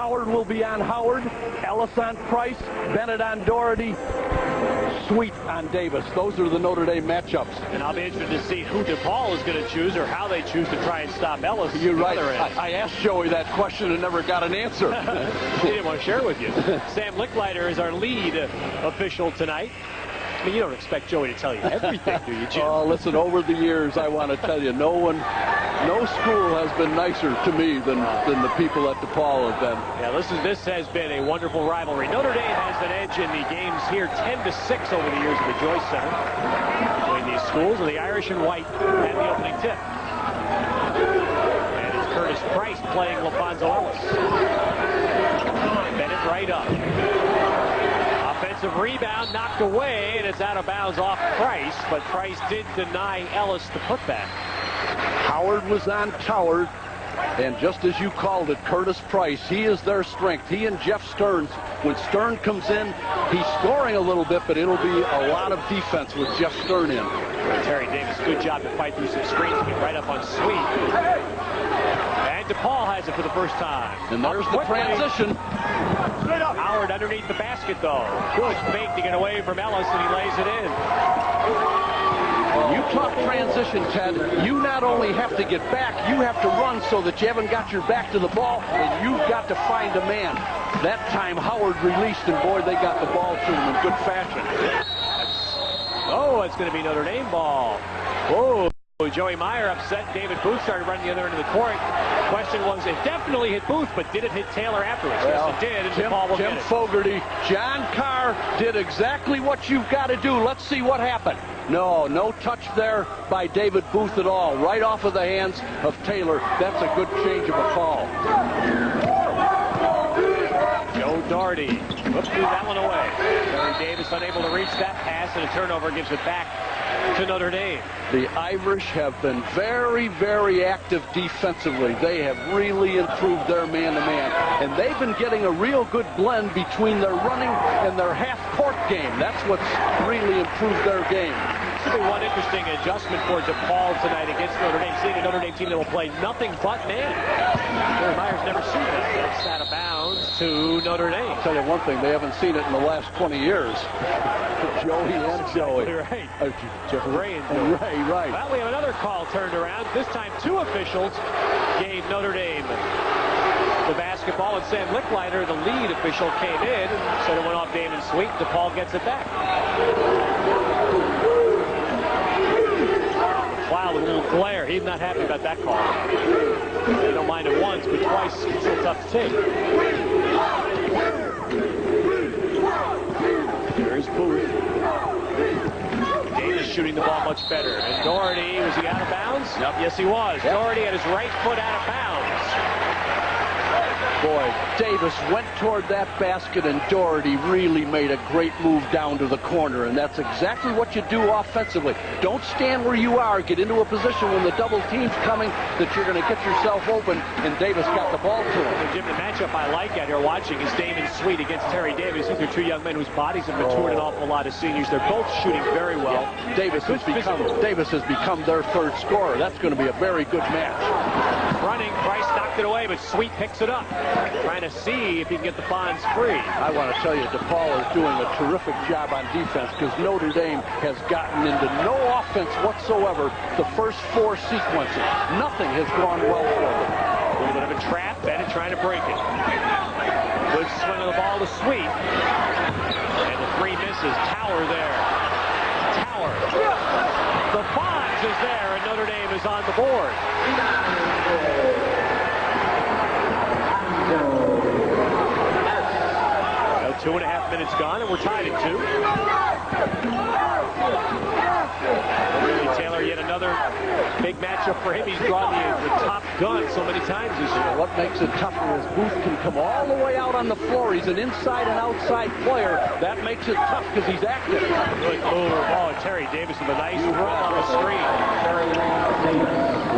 Howard will be on Howard, Ellis on Price, Bennett on Doherty, Sweet on Davis. Those are the Notre Dame matchups. And I'll be interested to see who DePaul is going to choose or how they choose to try and stop Ellis. You're right. I asked Joey that question and never got an answer. He didn't want to share it with you. Sam Licklider is our lead official tonight. I mean, you don't expect Joey to tell you everything, do you, Jim? Oh, listen, over the years, I want to tell you, no school has been nicer to me than the people at DePaul have been. Yeah, this has been a wonderful rivalry. Notre Dame has an edge in the games here, 10-6 over the years at the Joyce Center between these schools, and the Irish and white had the opening tip. And it's Curtis Price playing LaFonso Ellis. Bennett right up. Offensive rebound knocked away, and it's out of bounds off Price, but Price did deny Ellis the putback. Howard was on Howard, and just as you called it, Curtis Price, he is their strength. He and Jeff Stearns. When Stern comes in, he's scoring a little bit, but it'll be a lot of defense with Jeff Stern in. Terry Davis, good job to fight through some screens, get right up on Sweet. And DePaul has it for the first time. And there's the transition. Howard underneath the basket, though. Good fake to get away from Ellis, and he lays it in. When you talk transition, Ted, you not only have to get back, you have to run so that you haven't got your back to the ball, and you've got to find a man. That time, Howard released, and boy, they got the ball to him in good fashion. It's going to be Notre Dame ball. Whoa. Joey Meyer upset. David Booth started running the other end of the court. Question was, it definitely hit Booth, but did it hit Taylor afterwards? Well, yes, it did, and Jim Fogarty, John Carr did exactly what you've got to do. Let's see what happened. No touch there by David Booth at all. Right off of the hands of Taylor. That's a good change of a call. Joe Doherty threw that one away. Terry Davis unable to reach that pass, and a turnover gives it back to Notre Dame. The Irish have been very, very active defensively. They have really improved their man-to-man, and they've been getting a real good blend between their running and their half-court game. That's what's really improved their game. Should be one interesting adjustment for DePaul tonight against Notre Dame, seeing a Notre Dame team that will play nothing but man. Jerry Myers never seen that. That's out of bounds to Notre Dame. I'll tell you one thing, they haven't seen it in the last 20 years. Joey and Joey. Right. Ray and Joey. Right. Well, we have another call turned around. This time, two officials gave Notre Dame the basketball, and Sam Licklider, the lead official, came in and said it went off Damon Sweet. DePaul gets it back. Wow, with a little glare. He's not happy about that call. They don't mind it once, but twice it's still tough to take. There's Booth. Davis shooting the ball much better. And Doherty, was he out of bounds? Yep. Yes, he was. Yep. Doherty had his right foot out of bounds. Boy, Davis went toward that basket, and Doherty really made a great move down to the corner, and that's exactly what you do offensively. Don't stand where you are. Get into a position when the double team's coming that you're going to get yourself open, and Davis got the ball to him. Jim, the matchup I like out here watching is Damon Sweet against Terry Davis. These are two young men whose bodies have matured an awful lot as seniors. They're both shooting very well. Yeah. Davis has become their third scorer. That's going to be a very good match. Running, Price knocked it away, but Sweet picks it up. Trying to see if he can get the Fonz free. I want to tell you, DePaul is doing a terrific job on defense because Notre Dame has gotten into no offense whatsoever the first four sequences. Nothing has gone well for them. A little bit of a trap. Bennett trying to break it. Good swing of the ball to Sweet. And the three misses. Tower there. Tower. The Fonz is there, and Notre Dame is on the board. 2.5 minutes gone, and we're tied at 2. Taylor, yet another big matchup for him. He's drawn the top gun so many times this year. What makes it tougher is Booth can come all the way out on the floor. He's an inside and outside player. That makes it tough because he's active. Good move. Oh, Terry Davis with a nice run on the screen.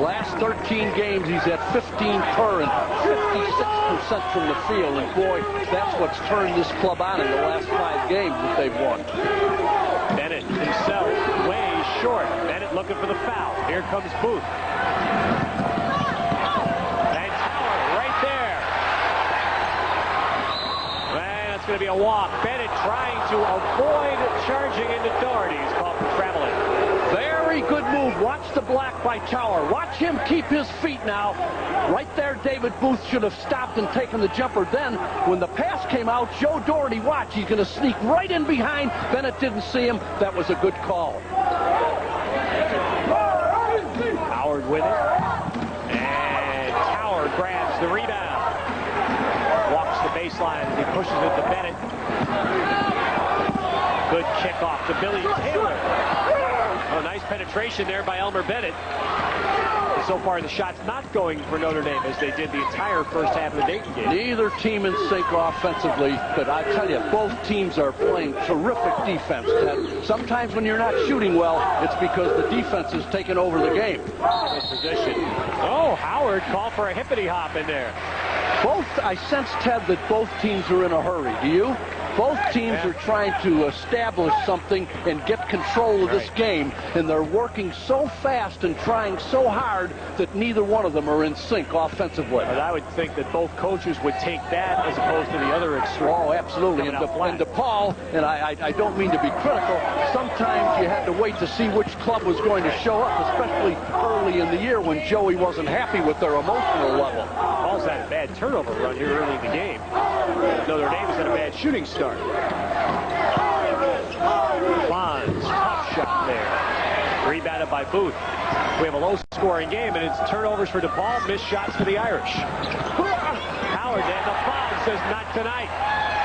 Last 13 games, he's at 15 per and 56% from the field. And boy, that's what's turned this club on in the last 5 games that they've won. Bennett himself way short. Bennett looking for the foul. Here comes Booth. And Tower right there. going to be a walk. Bennett trying to avoid charging into Doherty. He's called for traveling. Very good move. Watch the block by Tower. Watch him keep his feet now. Right there, David Booth should have stopped and taken the jumper. Then, when the pass came out, Joe Doherty, watch, he's going to sneak right in behind. Bennett didn't see him. That was a good call. Howard with it. And Tower grabs the rebound. Walks the baseline as he pushes it to Bennett. Good kickoff to Billy Taylor. Oh, nice penetration there by Elmer Bennett. So far, the shot's not going for Notre Dame as they did the entire first half of the Dayton game. Neither team in sync offensively, but I tell you, both teams are playing terrific defense, Ted. Sometimes when you're not shooting well, it's because the defense is taking over the game. Good position. Oh, Howard called for a hippity hop in there. I sense, Ted, that both teams are in a hurry. Do you? Both teams are trying to establish something and get control of this game, and they're working so fast and trying so hard that neither one of them are in sync offensively. But I would think that both coaches would take that as opposed to the other extreme. Oh, absolutely. And DePaul, and I don't mean to be critical, sometimes you had to wait to see which club was going to show up, especially early in the year when Joey wasn't happy with their emotional level. DePaul's had a bad turnover run here early in the game. Notre Dame has had a bad shooting start. Bonds, tough shot there. Rebounded by Booth. We have a low-scoring game, and it's turnovers for DePaul, missed shots for the Irish. Howard, and the Bonds says not tonight.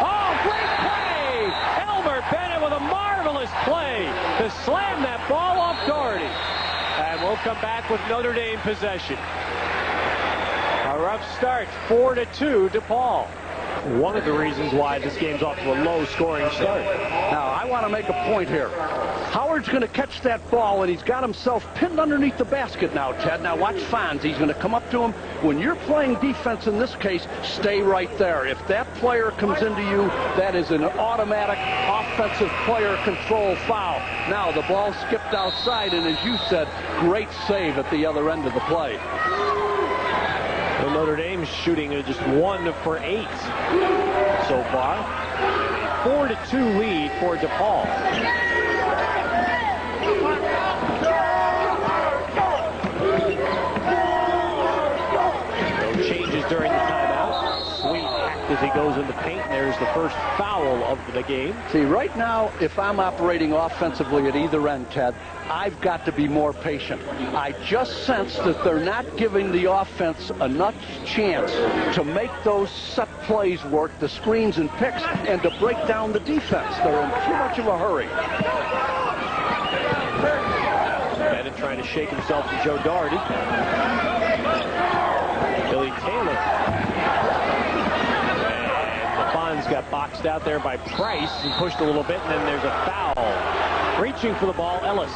Oh, great play! Elmer Bennett with a marvelous play to slam that ball off Doherty. And we'll come back with Notre Dame possession. A rough start, 4-2 DePaul. One of the reasons why this game's off to a low-scoring start. Now, I want to make a point here. Howard's going to catch that ball, and he's got himself pinned underneath the basket now, Ted. Now, watch Fonz. He's going to come up to him. When you're playing defense in this case, stay right there. If that player comes into you, that is an automatic offensive player control foul. Now, the ball skipped outside, and as you said, great save at the other end of the play. Well, Notre Dame's shooting just 1 for 8 so far. A 4-2 lead for DePaul. No changes during the timeout. Sweet hacked as he goes in the paint. There's the first foul of the game. See, right now, if I'm operating offensively at either end, Ted, I've got to be more patient. I just sense that they're not giving the offense enough chance to make those set plays work, the screens and picks, and to break down the defense. They're in too much of a hurry. Bennett trying to shake himself to Joe Doherty. Billy Taylor. And the Fonz got boxed out there by Price and pushed a little bit, and then there's a foul. Reaching for the ball, Ellis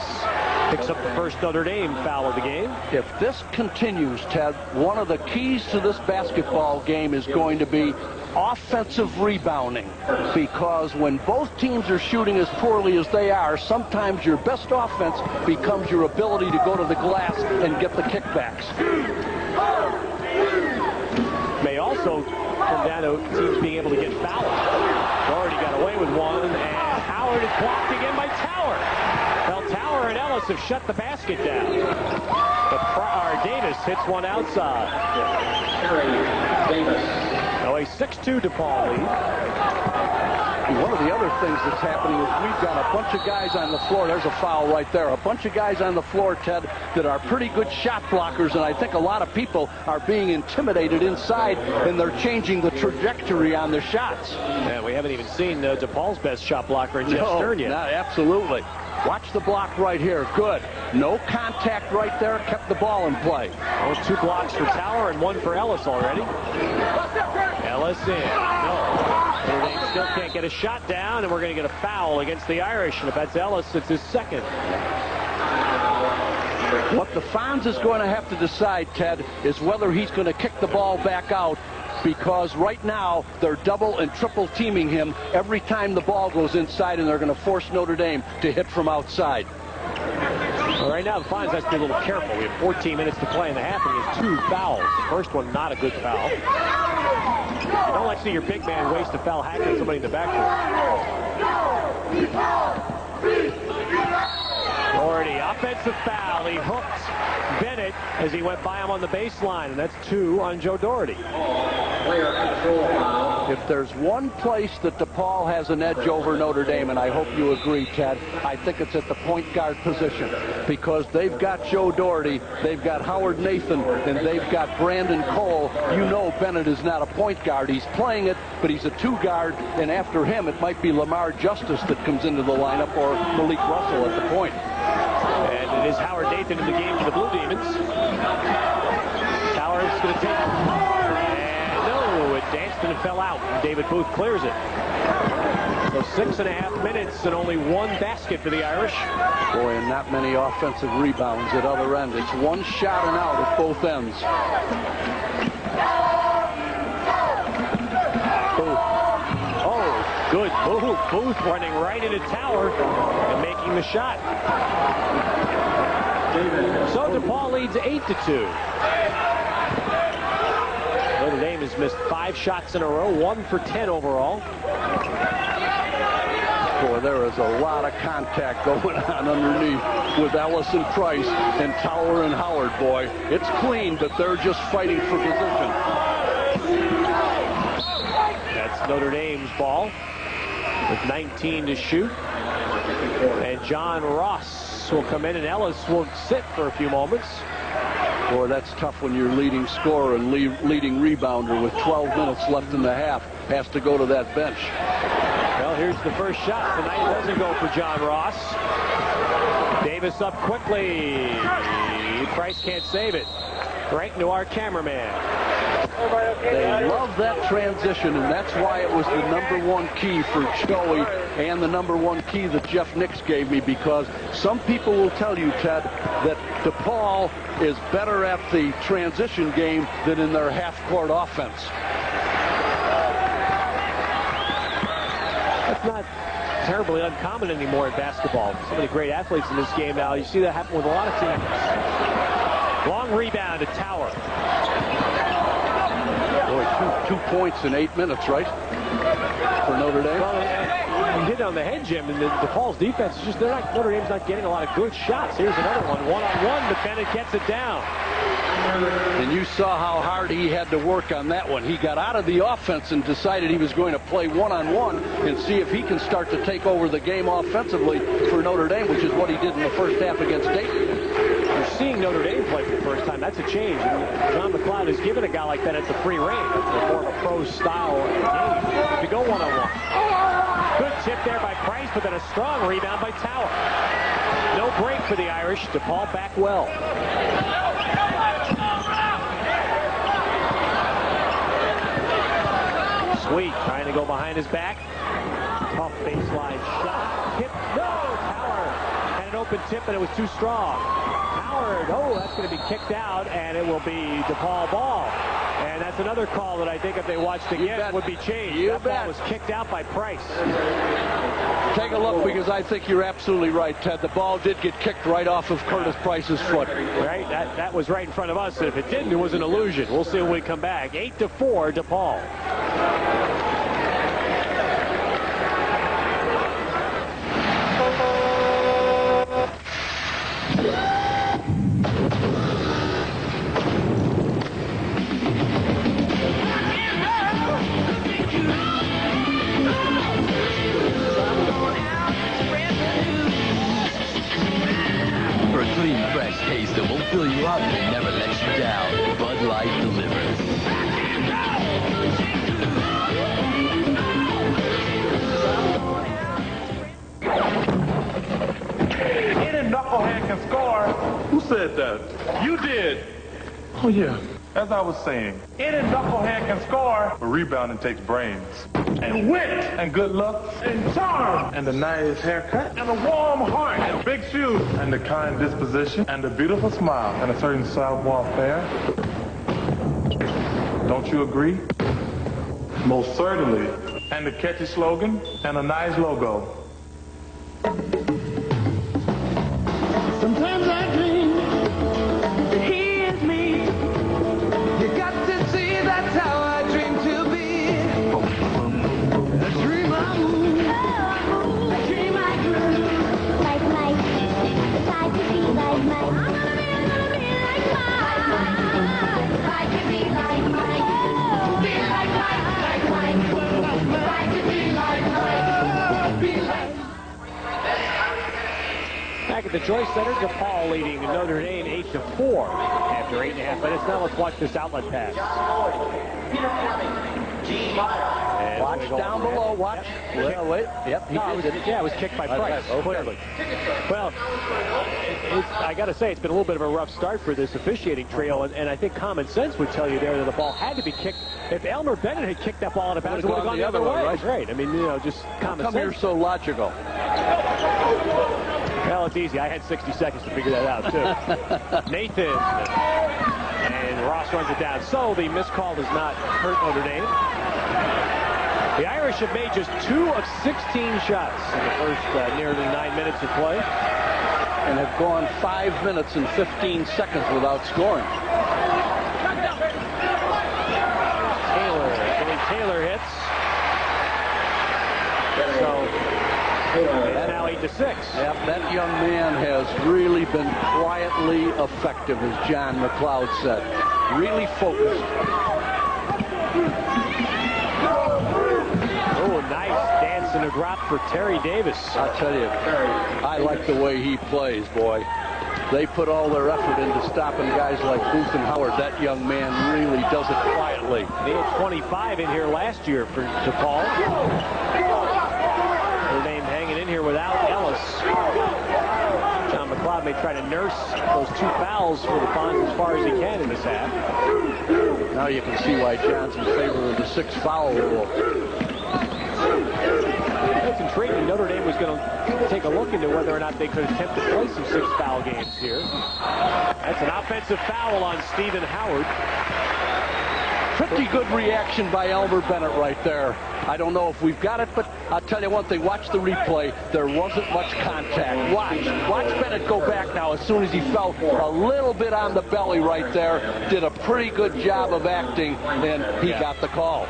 picks up the first Notre Dame foul of the game. If this continues, Ted, one of the keys to this basketball game is going to be offensive rebounding, because when both teams are shooting as poorly as they are, sometimes your best offense becomes your ability to go to the glass and get the kickbacks. May also come down to teams being able to get fouled. Doherty got away with one, and Howard is blocked again by Tower. Well, Tower and Ellis have shut the basket down. But Davis hits one outside. Now a 6-2 DePaul lead. One of the other things that's happening is we've got a bunch of guys on the floor. There's a foul right there. A bunch of guys on the floor, Ted, that are pretty good shot blockers, and I think a lot of people are being intimidated inside, and they're changing the trajectory on their shots. Yeah, we haven't even seen DePaul's best shot blocker in Jeff Stern yet. No, absolutely. Watch the block right here. Good. No contact right there. Kept the ball in play. Those 2 blocks for Tower and 1 for Ellis already. Ellis in. No. Notre Dame still can't get a shot down, and we're going to get a foul against the Irish. And if that's Ellis, it's his second. What the Fonz is going to have to decide, Ted, is whether he's going to kick the ball back out, because right now they're double and triple teaming him every time the ball goes inside, and they're going to force Notre Dame to hit from outside. Well, right now the Fonz has to be a little careful. We have 14 minutes to play in the half, and he has 2 fouls. The first one not a good foul. You don't like like to see your big man waste a foul hacking somebody in the backcourt. Doherty, offensive foul. He hooked Bennett as he went by him on the baseline, and that's 2 on Joe Doherty. If there's one place that DePaul has an edge over Notre Dame, and I hope you agree, Ted, I think it's at the point guard position, because they've got Joe Doherty, they've got Howard Nathan, and they've got Brandon Cole. You know Bennett is not a point guard. He's playing it, but he's a 2 guard, and after him it might be Lamar Justice that comes into the lineup, or Malik Russell at the point. And it is Howard Nathan in the game for the Blue Demons. Howard's going to take it. And no, it danced and it fell out. David Booth clears it. So 6.5 minutes and only 1 basket for the Irish. Boy, and not many offensive rebounds at other end. It's 1 shot and out at both ends. Booth. Oh, good move. Booth running right into Tower and making the shot. So DePaul leads 8-2. Notre Dame has missed 5 shots in a row, 1 for 10 overall. Boy, there is a lot of contact going on underneath with Ellis and Price and Tower and Howard. Boy, it's clean, but they're just fighting for position. That's Notre Dame's ball with 19 to shoot. And John Ross will come in, and Ellis will sit for a few moments. Boy, that's tough when your leading scorer and leading rebounder with 12 minutes left in the half has to go to that bench. Well, here's the first shot. Tonight it doesn't go for John Ross. Davis up quickly. Price can't save it. Right into our cameraman. They love that transition, and that's why it was the #1 key for Joey and the #1 key that Jeff Nix gave me, because some people will tell you, Ted, that DePaul is better at the transition game than in their half-court offense. That's not terribly uncommon anymore in basketball. So many great athletes in this game now. You see that happen with a lot of teams. Long rebound to Tower. Boy, two points in 8 minutes, right? For Notre Dame. Well, you hit it on the head, Jim, and DePaul's defense is just, Notre Dame's not getting a lot of good shots. Here's another one-on-one, but Bennett gets it down. And you saw how hard he had to work on that one. He got out of the offense and decided he was going to play one-on-one and see if he can start to take over the game offensively for Notre Dame, which is what he did in the first half against Dayton. You're seeing Notre Dame play for the first time. That's a change. John McLeod has given a guy like Bennett the free rein. It's more of a pro-style game to go one-on-one. Good tip there by Price, but then a strong rebound by Tower. No break for the Irish. DePaul back well. Sweet trying to go behind his back. Tough baseline shot. Tip. No! Tower had an open tip, and it was too strong. Howard. Oh, that's going to be kicked out, and it will be DePaul ball. And that's another call that I think if they watched again would be changed. That ball was kicked out by Price. Take a look, because I think you're absolutely right, Ted. The ball did get kicked right off of Curtis Price's foot. Right? That was right in front of us. If it didn't, it was an illusion. We'll see when we come back. 8-4, DePaul. That will fill you up and never let you down. Bud Light delivers. Any knucklehead can score. Who said that? You did. Oh, yeah. As I was saying, any knucklehead can score. But rebounding takes brains. And wit. And good luck. And charm. And a nice haircut. And a warm heart. And big shoes. And a kind disposition. And a beautiful smile. And a certain savoir-faire. Don't you agree? Most certainly. And a catchy slogan. And a nice logo. Sometimes I dream that he is me. You got to see that's how I dream to be. Back at the Joyce Center, DePaul leading Notre Dame 8-4 after 8.5 minutes. Now let's watch this outlet pass. And watch down below. Watch. Yep. Wait. Yep. It was kicked by Price. Okay. Clearly. Well, I got to say, it's been a little bit of a rough start for this officiating trio, and I think common sense would tell you there that the ball had to be kicked. If Elmer Bennett had kicked that ball out of bounds, it would have gone the other way. Right. I mean, just common sense. Come here so logical. Well, it's easy. I had 60 seconds to figure that out, too. Nathan. And Ross runs it down. So the missed call does not hurt Notre Dame. The Irish have made just 2 of 16 shots in the first nearly 9 minutes of play. And have gone 5 minutes and 15 seconds without scoring. Taylor hits. So and now 8-6. Yep, that young man has really been quietly effective, as John McLeod said. Really focused. Oh, nice dance and a drop for Terry Davis. I'll tell you, I like the way he plays, boy. They put all their effort into stopping guys like Booth and Howard. That young man really does it quietly. They had 25 in here last year for DePaul. Their name hanging in here without Ellis. John McLeod may try to nurse those 2 fouls for the Fonz as far as he can in this half. Now you can see why John's in favor of the 6-foul rule. It's intriguing. Notre Dame was going to take a look into whether or not they could attempt to play some 6-foul games here. That's an offensive foul on Stephen Howard. Pretty good reaction by Elmer Bennett right there. I don't know if we've got it, but I'll tell you one thing. Watch the replay. There wasn't much contact. Watch Bennett go back now as soon as he felt a little bit on the belly right there. Did a pretty good job of acting, and he got the call.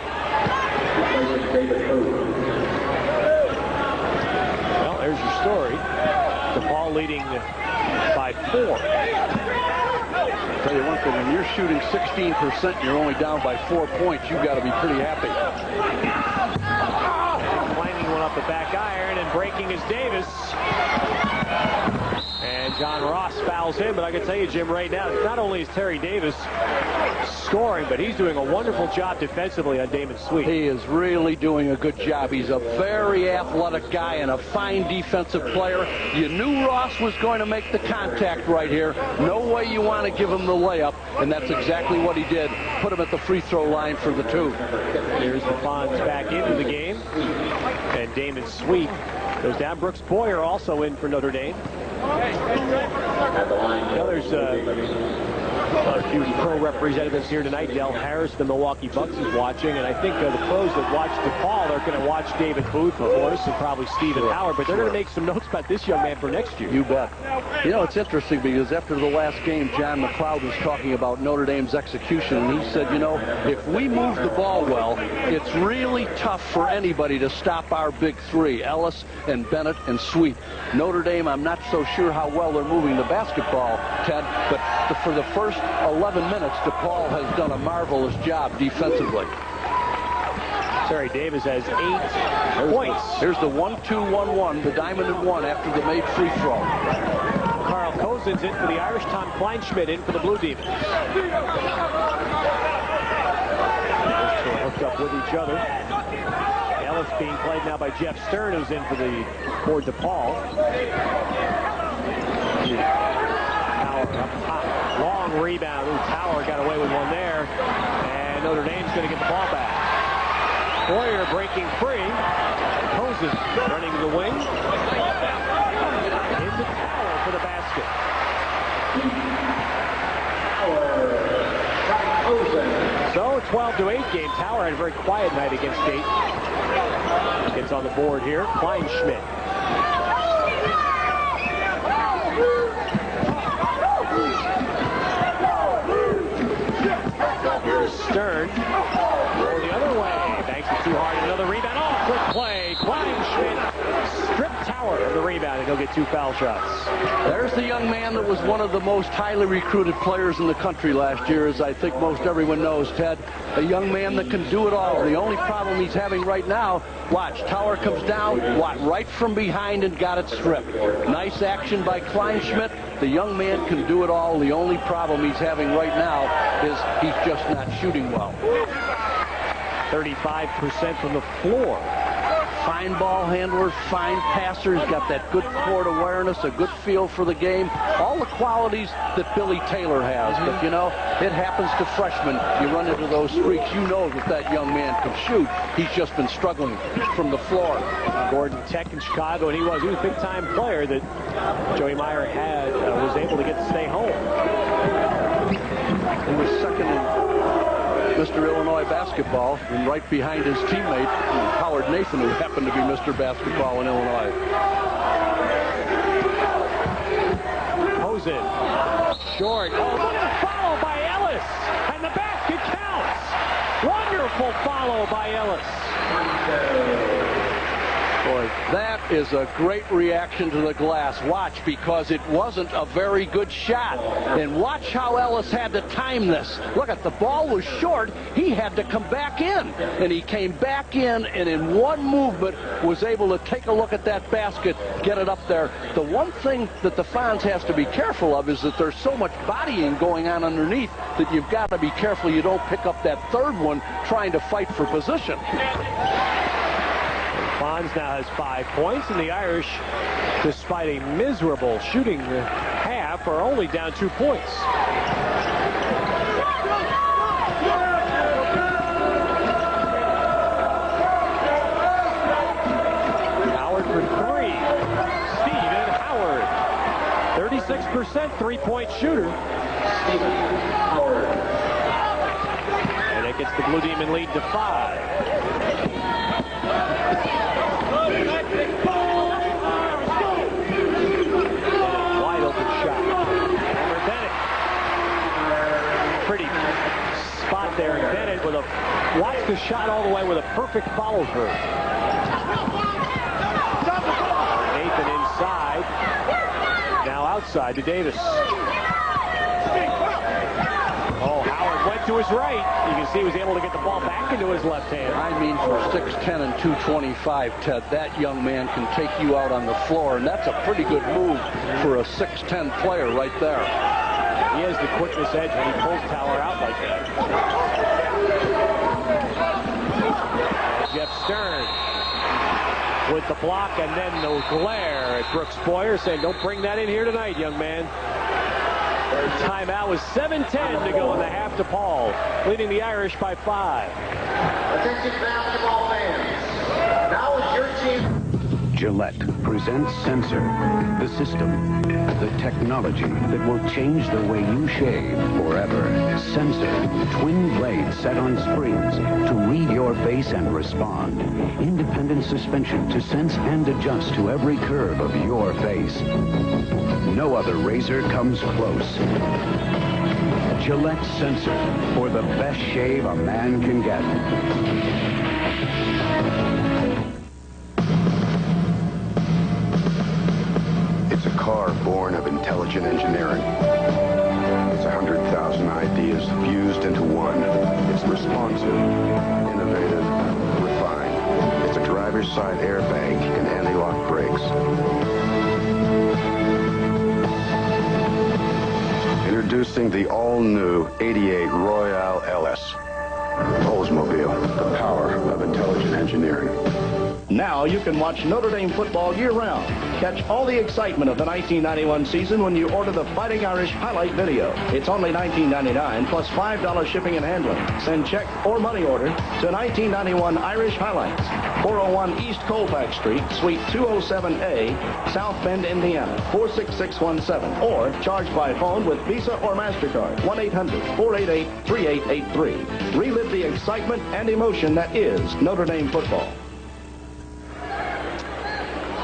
Well, there's your story. DePaul leading by 4. I'll tell you one thing, when you're shooting 16% and you're only down by 4 points, you've got to be pretty happy. And clanging one up the back iron, and breaking is Davis. And John Ross fouls him, but I can tell you, Jim, right now, not only is Terry Davis scoring, but he's doing a wonderful job defensively on Damon Sweet. He is really doing a good job. He's a very athletic guy and a fine defensive player. You knew Ross was going to make the contact right here. No way you want to give him the layup, and that's exactly what he did. Put him at the free throw line for the 2. Here's the Fonz back into the game, and Damon Sweet goes down. Brooks Boyer also in for Notre Dame. Now there's a few pro representatives here tonight. Del Harris, the Milwaukee Bucks, is watching, and I think the pros that watch DePaul are going to watch David Booth, of course, and probably Stephen Howard, but they're going to make some notes about this young man for next year. You bet. You know, it's interesting because after the last game, John McLeod was talking about Notre Dame's execution, and he said, you know, if we move the ball well, it's really tough for anybody to stop our big 3, Ellis and Bennett and Sweet. Notre Dame, I'm not so sure how well they're moving the basketball, Ted, but for the first 11 minutes, DePaul has done a marvelous job defensively. Terry Davis has 8 points. Here's the 1-2-1-1, the diamond and 1 after the made free throw. Carl Cozen's in for the Irish. Tom Kleinschmidt in for the Blue Demons. Those 2 are hooked up with each other. Ellis being played now by Jeff Stern, who's in for DePaul. Tower up top. Long rebound. Ooh, Tower got away with one there. And Notre Dame's going to get the ball back. Boyer breaking free. Cozen running the wing. Into Tower for the basket. So a 12-8 game. Tower had a very quiet night against State. Gets on the board here. Kleinschmidt. Here's Stern. Or the other way. Banks it too hard. Another rebound. Oh, quick play. Kleinschmidt stripped Tower of the rebound. It goes he'll get 2 foul shots. There's the young man that was one of the most highly recruited players in the country last year, as I think most everyone knows, Ted. A young man that can do it all. The only problem he's having right now, watch, Tower comes down, Watt right from behind and got it stripped. Nice action by Kleinschmidt. The young man can do it all. The only problem he's having right now is he's just not shooting well. 35% from the floor. Fine ball handler, fine passer. He's got that good court awareness, a good feel for the game. All the qualities that Billy Taylor has. But, you know, it happens to freshmen. You run into those streaks. You know that young man can shoot. He's just been struggling from the floor. Gordon Tech in Chicago, and he was a big-time player that Joey Meyer had, was able to get to stay home. He was second in Mr. Illinois basketball, and right behind his teammate, Howard Nathan, who happened to be Mr. Basketball in Illinois. Posen, short. Oh, look at the follow by Ellis, and the basket counts. Wonderful follow by Ellis. Boy, that is a great reaction to the glass. Watch, because it wasn't a very good shot. And watch how Ellis had to time this. Look at the ball was short. He had to come back in. And he came back in and in one movement was able to take a look at that basket, get it up there. The one thing that the Fonz has to be careful of is that there's so much bodying going on underneath that you've got to be careful you don't pick up that third one trying to fight for position. Fonz now has 5 points, and the Irish, despite a miserable shooting half, are only down 2 points. Howard for 3. Steven Howard, 36% three-point shooter. Steven Howard. And it gets the Blue Demon lead to 5. Wide open shot. Over Bennett. Pretty spot there. Bennett with a watch the shot all the way with a perfect follow through. Nathan inside. Now outside to Davis. Oh, Howard went to his right. You can see he was able to get the ball back into his left hand. I mean, for 6'10 and 225, Ted, that young man can take you out on the floor, and that's a pretty good move for a 6'10 player right there. He has the quickness edge when he pulls Tower out like that. Jeff Stern with the block and then the glare at Brooks Boyer, saying, don't bring that in here tonight, young man. Timeout with 7:10 to go in the half. DePaul leading the Irish by 5. Attention basketball fans. Now is your team. Gillette presents Sensor, the system, the technology that will change the way you shave forever. Sensor, twin blades set on springs to read your face and respond. Independent suspension to sense and adjust to every curve of your face. No other razor comes close. Gillette Sensor, for the best shave a man can get. It's a car born of intelligent engineering. It's 100,000 ideas fused into one. It's responsive, innovative, refined. It's a driver's side airbag and anti-lock brakes. Introducing the all-new 88 Royale LS. Oldsmobile, the power of intelligent engineering. Now you can watch Notre Dame football year-round. Catch all the excitement of the 1991 season when you order the Fighting Irish highlight video. It's only $19.99 plus $5 shipping and handling. Send check or money order to 1991 Irish Highlights, 401 East Colfax Street, Suite 207A, South Bend, Indiana, 46617, or charge by phone with Visa or MasterCard, 1-800-488-3883. Relive the excitement and emotion that is Notre Dame football.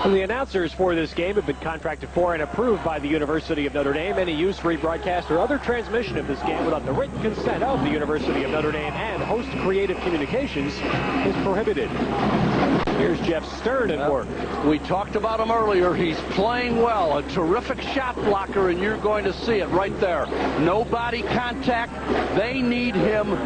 The announcers for this game have been contracted for and approved by the University of Notre Dame. Any use, rebroadcast, or other transmission of this game without the written consent of the University of Notre Dame and Host Creative Communications is prohibited. Here's Jeff Stern at work. We talked about him earlier. He's playing well. A terrific shot blocker, and you're going to see it right there. No body contact. They need him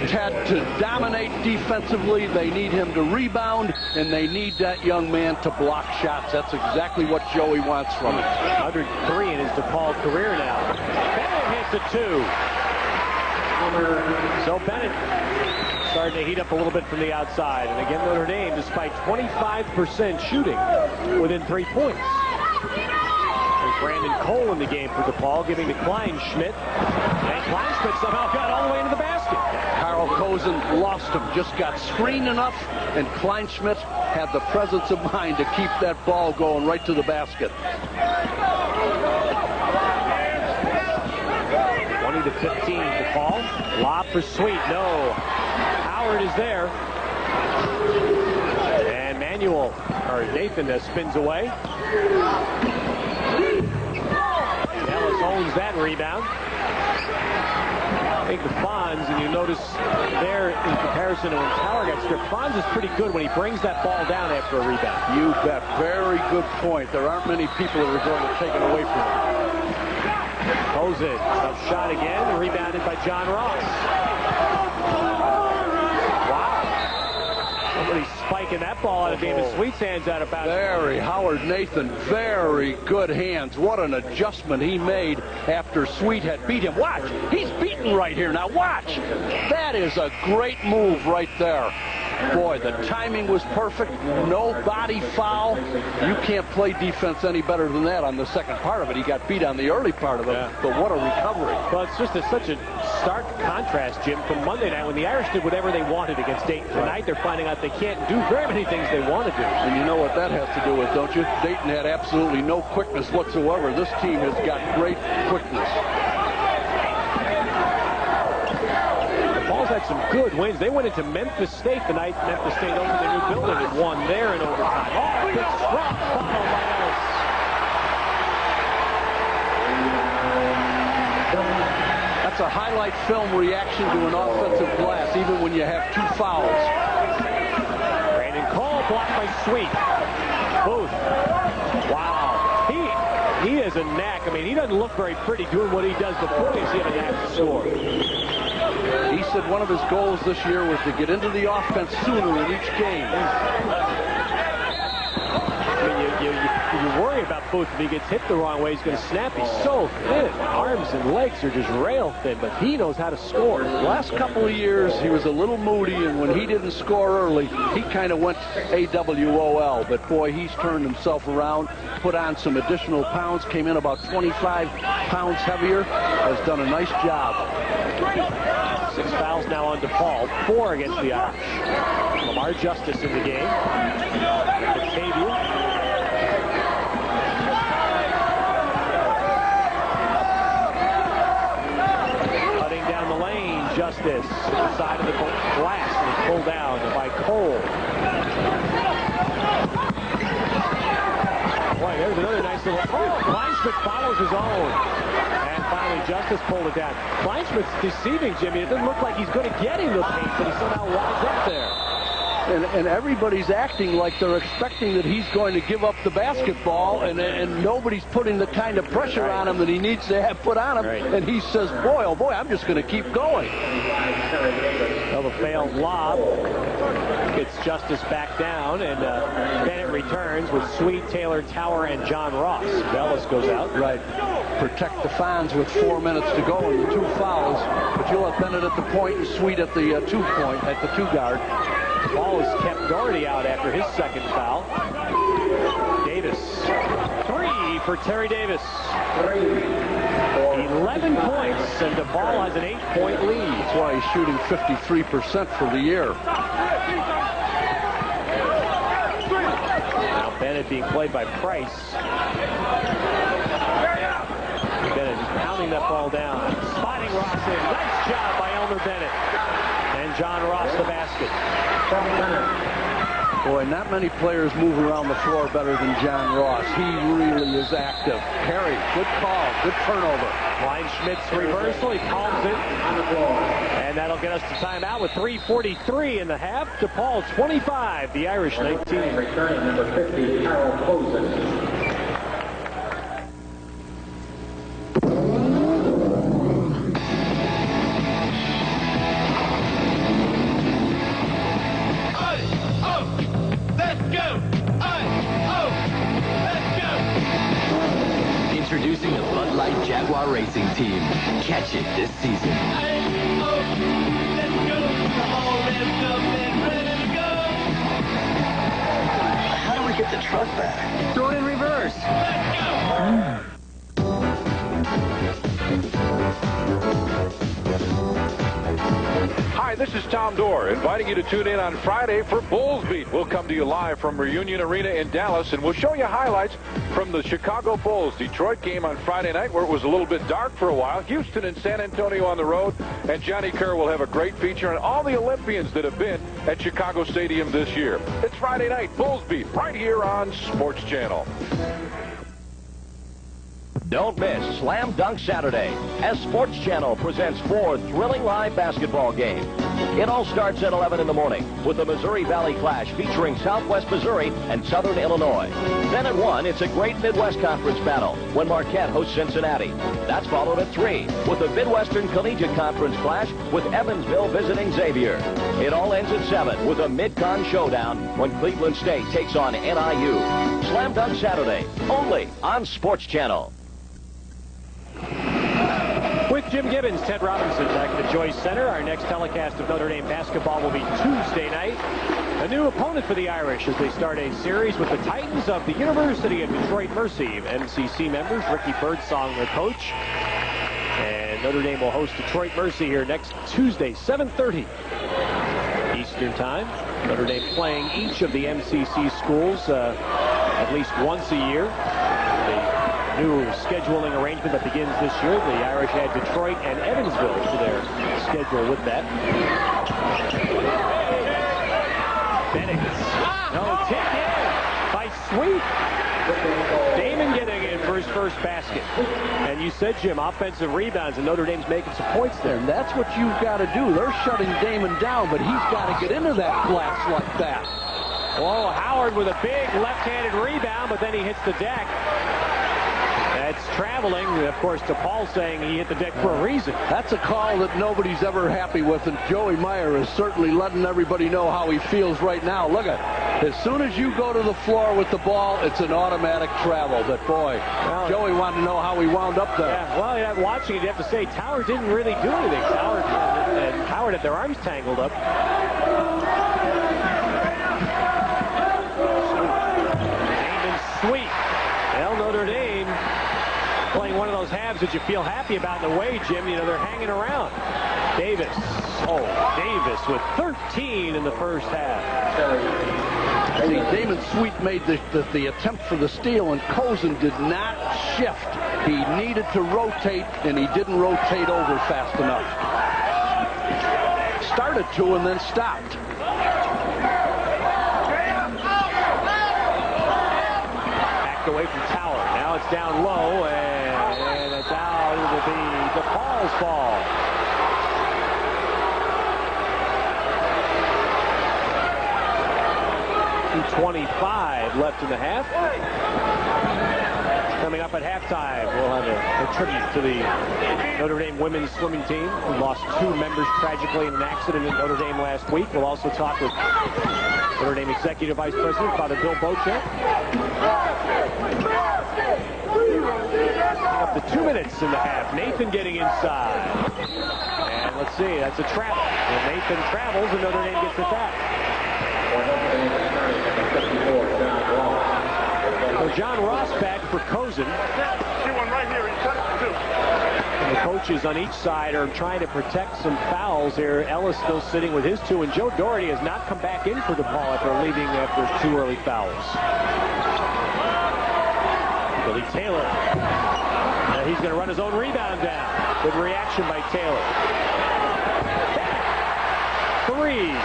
to dominate defensively. They need him to rebound, and they need that young man to block shots. That's exactly what Joey wants from him. 103 in his DePaul career now. Bennett hits a 2. So Bennett starting to heat up a little bit from the outside. And again, Notre Dame, despite 25% shooting within 3 points. There's Brandon Cole in the game for DePaul, giving to Kleinschmidt. And Kleinschmidt somehow got all the way into the basket. Karl Kozen lost him, just got screened enough, and Kleinschmidt had the presence of mind to keep that ball going right to the basket. 20-15, DePaul. Lob for Sweet, no. Howard is there. And Nathan spins away. Ellis owns that rebound. I think the Fonz, and you notice there in comparison to when Tower got stripped, Fonz is pretty good when he brings that ball down after a rebound. You bet. Very good point. There aren't many people that are going to take it away from him. Kozen, tough shot again, rebounded by John Ross. Wow. Somebody's spiking that ball out of David Sweet's hands out of bounds. Howard Nathan, very good hands. What an adjustment he made after Sweet had beat him. Watch, he's beaten right here. Now watch. That is a great move right there. Boy, the timing was perfect. No body foul. You can't play defense any better than that on the second part of it. He got beat on the early part of it, but what a recovery. Well, it's just such a stark contrast, Jim, from Monday night when the Irish did whatever they wanted against Dayton. Tonight they're finding out they can't do very many things they want to do. And you know what that has to do with, don't you? Dayton had absolutely no quickness whatsoever. This team has got great quickness. Had some good wins. They went into Memphis State the night Memphis State opened their new building and won there in overtime. Oh, big strong foul by Ellis. That's a highlight film reaction to an offensive glass, even when you have 2 fouls. Brandon Cole blocked by Sweet. Booth. Wow. He has a knack. I mean, he doesn't look very pretty doing what he does before he's given a knack to score. He said one of his goals this year was to get into the offense sooner in each game. I mean, you worry about Booth. If he gets hit the wrong way, he's going to snap. He's so thin. Arms and legs are just rail thin, but he knows how to score. Last couple of years, he was a little moody, and when he didn't score early, he kind of went AWOL. But, boy, he's turned himself around, put on some additional pounds, came in about 25 pounds heavier, has done a nice job. 6 fouls now on DePaul, 4 against the Irish. Lamar Justice in the game. Batavia. Cutting down the lane, Justice. Side of the glass, and it's pulled down by Cole. Boy, there's another nice little... Oh, Kleinschmidt follows his own. And finally, Justice pulled it down. Kleinschmidt's deceiving Jimmy. It doesn't look like he's going to get in the paint, but he somehow winds up there. And everybody's acting like they're expecting that he's going to give up the basketball, and nobody's putting the kind of pressure on him that he needs to have put on him. And he says, boy, oh boy, I'm just going to keep going. Well, the failed lob gets Justice back down, and Bennett returns with Sweet, Taylor, Tower, and John Ross. Bellis goes out. Right. Protect the Fonz with 4 minutes to go and the 2 fouls, but you'll have Bennett at the point and Sweet at the 2 point, at the 2 guard. The ball has kept Doherty out after his second foul. Davis. 3 for Terry Davis. 11 points, and DePaul has an 8-point lead. That's why he's shooting 53% for the year. Now Bennett being played by Price. Bennett just pounding that ball down. Spotting Ross in. Nice job by Elmer Bennett. And John Ross the basket. Boy, not many players move around the floor better than John Ross. He really is active. Perry, good call, good turnover. Kleinschmidt's reversal, he palms it. And that'll get us to timeout with 3:43 in the half. DePaul 25, the Irish 19. Returning number 50, Harold Posen. Introducing the Bud Light Jaguar Racing Team. Catch it this season. How do we get the truck back? Throw it in reverse. Hi, this is Tom Dorr, inviting you to tune in on Friday for Bulls Beat. We'll come to you live from Reunion Arena in Dallas, and we'll show you highlights from the Chicago Bulls-Detroit game on Friday night, where it was a little bit dark for a while. Houston and San Antonio on the road, and Johnny Kerr will have a great feature on all the Olympians that have been at Chicago Stadium this year. It's Friday night, Bulls Beat, right here on Sports Channel. Don't miss Slam Dunk Saturday as Sports Channel presents 4 thrilling live basketball games. It all starts at 11 in the morning with the Missouri Valley Clash featuring Southwest Missouri and Southern Illinois. Then at 1, it's a great Midwest Conference battle when Marquette hosts Cincinnati. That's followed at 3 with the Midwestern Collegiate Conference Clash with Evansville visiting Xavier. It all ends at 7 with a Mid-Con showdown when Cleveland State takes on NIU. Slam Dunk Saturday, only on Sports Channel. With Jim Gibbons, Ted Robinson back at the Joyce Center. Our next telecast of Notre Dame basketball will be Tuesday night. A new opponent for the Irish as they start a series with the Titans of the University of Detroit Mercy. MCC members, Ricky Birdsong, the coach. And Notre Dame will host Detroit Mercy here next Tuesday, 7:30 Eastern Time. Notre Dame playing each of the MCC schools at least once a year. New scheduling arrangement that begins this year. The Irish had Detroit and Evansville to their schedule with that. Bennett. No, tipped in by Sweet. Damon getting in for his first basket. And you said, Jim, offensive rebounds, and Notre Dame's making some points there. And that's what you've got to do. They're shutting Damon down, but he's got to get into that glass like that. Oh, Howard with a big left-handed rebound, but then he hits the deck. That's traveling. Of course, DePaul saying he hit the deck for a reason. That's a call that nobody's ever happy with, and Joey Meyer is certainly letting everybody know how he feels right now. Look at it. As soon as you go to the floor with the ball, it's an automatic travel. But, boy, Joey wanted to know how he wound up there. Yeah, well, watching it, you have to say, Tower didn't really do anything. Howard had their arms tangled up. Damon Sweet. Well, Notre Dame playing one of those halves that you feel happy about in a way, Jim. You know, they're hanging around. Davis. Oh, Davis with 13 in the first half. See, Damon Sweet made the attempt for the steal, and Cozen did not shift. He needed to rotate, and he didn't rotate over fast enough. Started to and then stopped. Backed away from Tower. Now it's down low, and it's out. It will be DePaul's ball. 2:25 left in the half. Coming up at halftime, we'll have a tribute to the Notre Dame women's swimming team, who lost 2 members tragically in an accident in Notre Dame last week. We'll also talk with Notre Dame Executive Vice President, Father Bill Beauchamp. Up to 2 minutes in the half. Nathan getting inside. And let's see, that's a trap. And Nathan travels, and Notre Dame gets it back. So John Ross back for Cozen. And the coaches on each side are trying to protect some fouls here. Ellis still sitting with his 2, and Joe Doherty has not come back in for DePaul after leaving after 2 early fouls. Billy Taylor. He's going to run his own rebound down. Good reaction by Taylor. 3.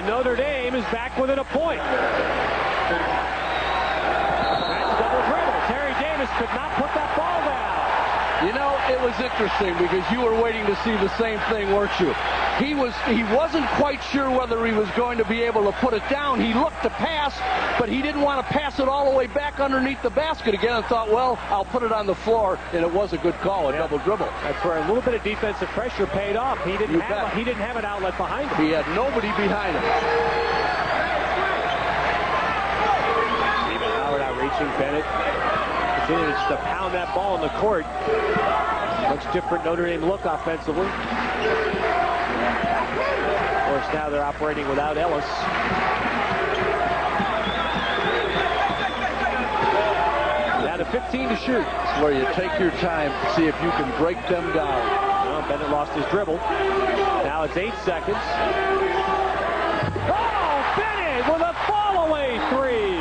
And Notre Dame is back within a point. That's double dribble. Terry Davis could not put that ball down. You know, it was interesting because you were waiting to see the same thing, weren't you? He wasn't quite sure whether he was going to be able to put it down. He looked to pass, but he didn't want to pass it all the way back underneath the basket again and thought, well, I'll put it on the floor, and it was a good call, a double dribble. That's where a little bit of defensive pressure paid off. He didn't have an outlet behind him. He had nobody behind him. Even Howard outreaching Bennett. Continues to pound that ball in the court. Much different Notre Dame look offensively. Of course, now they're operating without Ellis. Down to 15 to shoot. It's where you take your time to see if you can break them down. Well, Bennett lost his dribble. Now it's 8 seconds. Oh, Bennett with a fall-away three.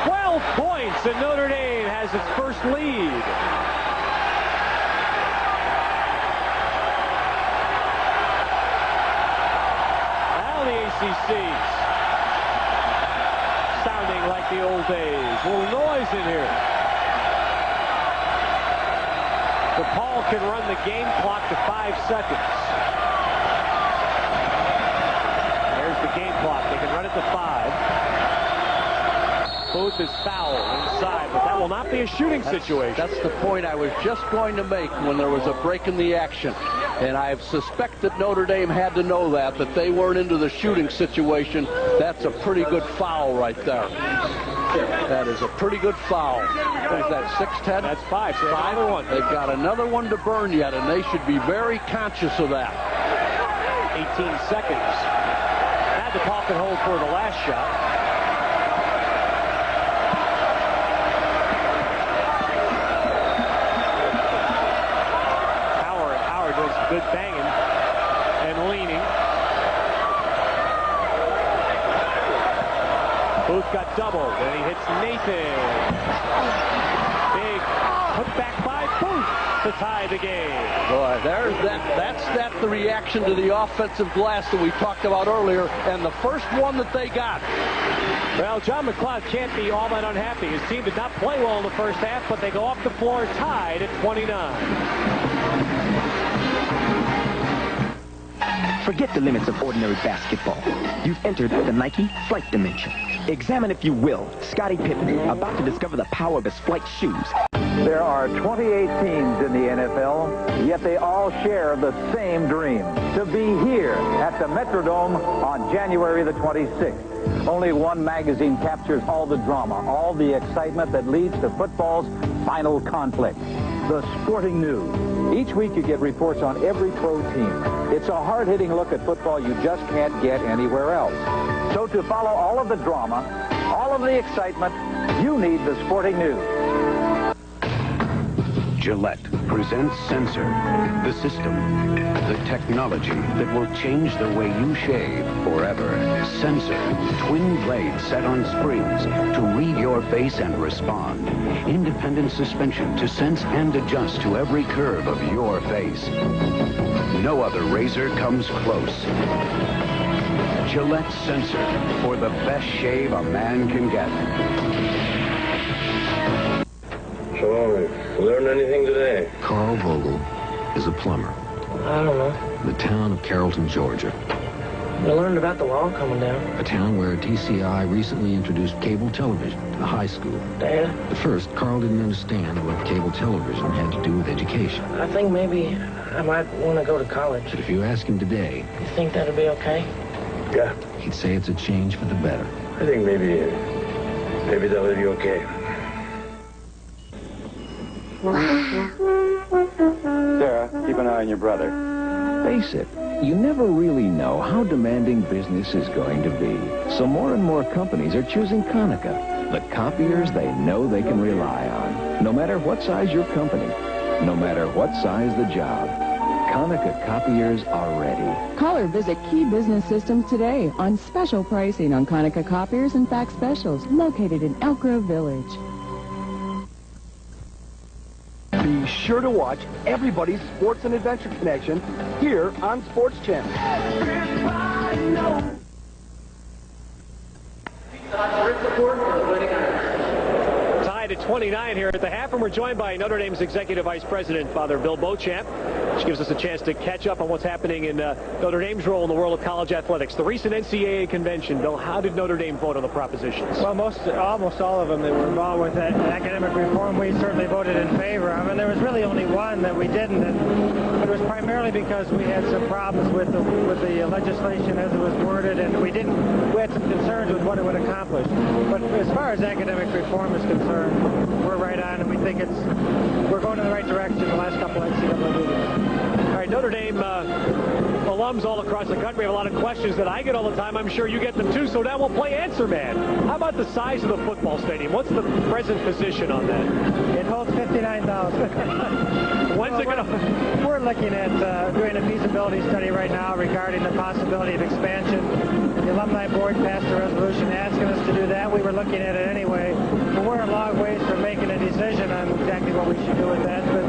12 points, and Notre Dame has its first lead. Now the ACC's sounding like the old days. A little noise in here. DePaul can run the game clock to 5 seconds. There's the game clock. They can run it to 5. Booth is foul inside, but that will not be a shooting situation. That's the point I was just going to make when there was a break in the action. And I suspect that Notre Dame had to know that they weren't into the shooting situation. That's a pretty good foul right there. That is a pretty good foul. What is that, 6-10? That's 5. So another one. They've got another one to burn yet, and they should be very conscious of that. 18 seconds. Now DePaul can hold for the last shot. Good banging and leaning. Booth got doubled, and he hits Nathan. Big put back by Booth to tie the game. Boy, that's the reaction to the offensive glass that we talked about earlier, and the first one that they got. Well, John McLeod can't be all that unhappy. His team did not play well in the first half, but they go off the floor tied at 29. Forget the limits of ordinary basketball. You've entered the Nike Flight Dimension. Examine, if you will, Scottie Pippen, about to discover the power of his flight shoes. There are 28 teams in the NFL, yet they all share the same dream, to be here at the Metrodome on January the 26th. Only one magazine captures all the drama, all the excitement that leads to football's final conflict. The Sporting News. Each week you get reports on every pro team. It's a hard-hitting look at football you just can't get anywhere else. So to follow all of the drama, all of the excitement, you need the Sporting News. Gillette presents Sensor, the system, the technology that will change the way you shave forever. Sensor, twin blades set on springs to read your face and respond. Independent suspension to sense and adjust to every curve of your face. No other razor comes close. Gillette Sensor, for the best shave a man can get. So, learn anything today? Carl Vogel is a plumber. I don't know. The town of Carrollton, Georgia. I learned about the wall coming down. A town where TCI recently introduced cable television to the high school. Dad? At first, Carl didn't understand what cable television had to do with education. I think maybe I might want to go to college. But if you ask him today... You think that'll be okay? Yeah. He'd say it's a change for the better. I think maybe that'll be okay. Sarah, keep an eye on your brother. Face it, you never really know how demanding business is going to be. So more and more companies are choosing Konica, the copiers they know they can rely on. No matter what size your company, no matter what size the job, Konica copiers are ready. Call or visit Key Business Systems today on special pricing on Konica copiers and fax specials located in Elk Grove Village. Be sure to watch everybody's Sports and Adventure Connection here on Sports Channel. Tied at 29 here at the half, and we're joined by Notre Dame's Executive Vice President, Father Bill Beauchamp, which gives us a chance to catch up on what's happening in Notre Dame's role in the world of college athletics. The recent NCAA convention, Bill, how did Notre Dame vote on the propositions? Well, almost all of them that were involved with that academic reform, we certainly voted in favor of, and there was really only one that we didn't, and it was primarily because we had some problems with the legislation as it was worded, and we had some concerns with what it would accomplish. But as far as academic reform is concerned, we're right on, and we think we're going in the right direction the last couple of NCAA meetings. All right, Notre Dame alums all across the country have a lot of questions that I get all the time. I'm sure you get them too, so now we'll play Answer Man. How about the size of the football stadium? What's the present position on that? It holds 59,000. When's it going to... We're looking at doing a feasibility study right now regarding the possibility of expansion. The Alumni Board passed a resolution asking us to do that. We were looking at it anyway. But we're a long ways from making a decision on exactly what we should do with that. But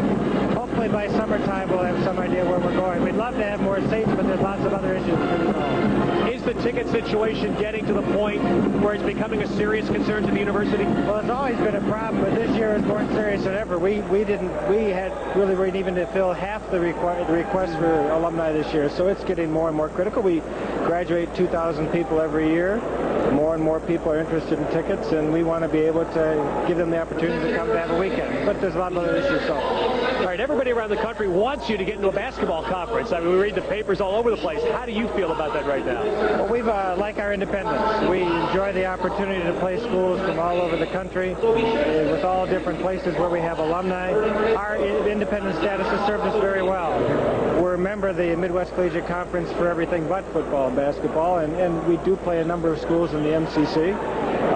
hopefully by summertime we'll have some idea where we're going. We'd love to have more seats, but there's lots of other issues to resolve. Is the ticket situation getting to the point where it's becoming a serious concern to the university? Well, it's always been a problem, but this year is more serious than ever. We weren't even to fill half the request for alumni this year, so it's getting more and more critical. We graduate 2,000 people every year. More and more people are interested in tickets, and we want to be able to give them the opportunity to come to have a weekend. But there's a lot of other issues, so. All right, everybody around the country wants you to get into a basketball conference. I mean, we read the papers all over the place. How do you feel about that right now? Well, we've like our independence. We enjoy the opportunity to play schools from all over the country with all different places where we have alumni. Our independent status has served us very well. We're a member of the Midwest Collegiate Conference for everything but football and basketball, and we do play a number of schools in the MCC,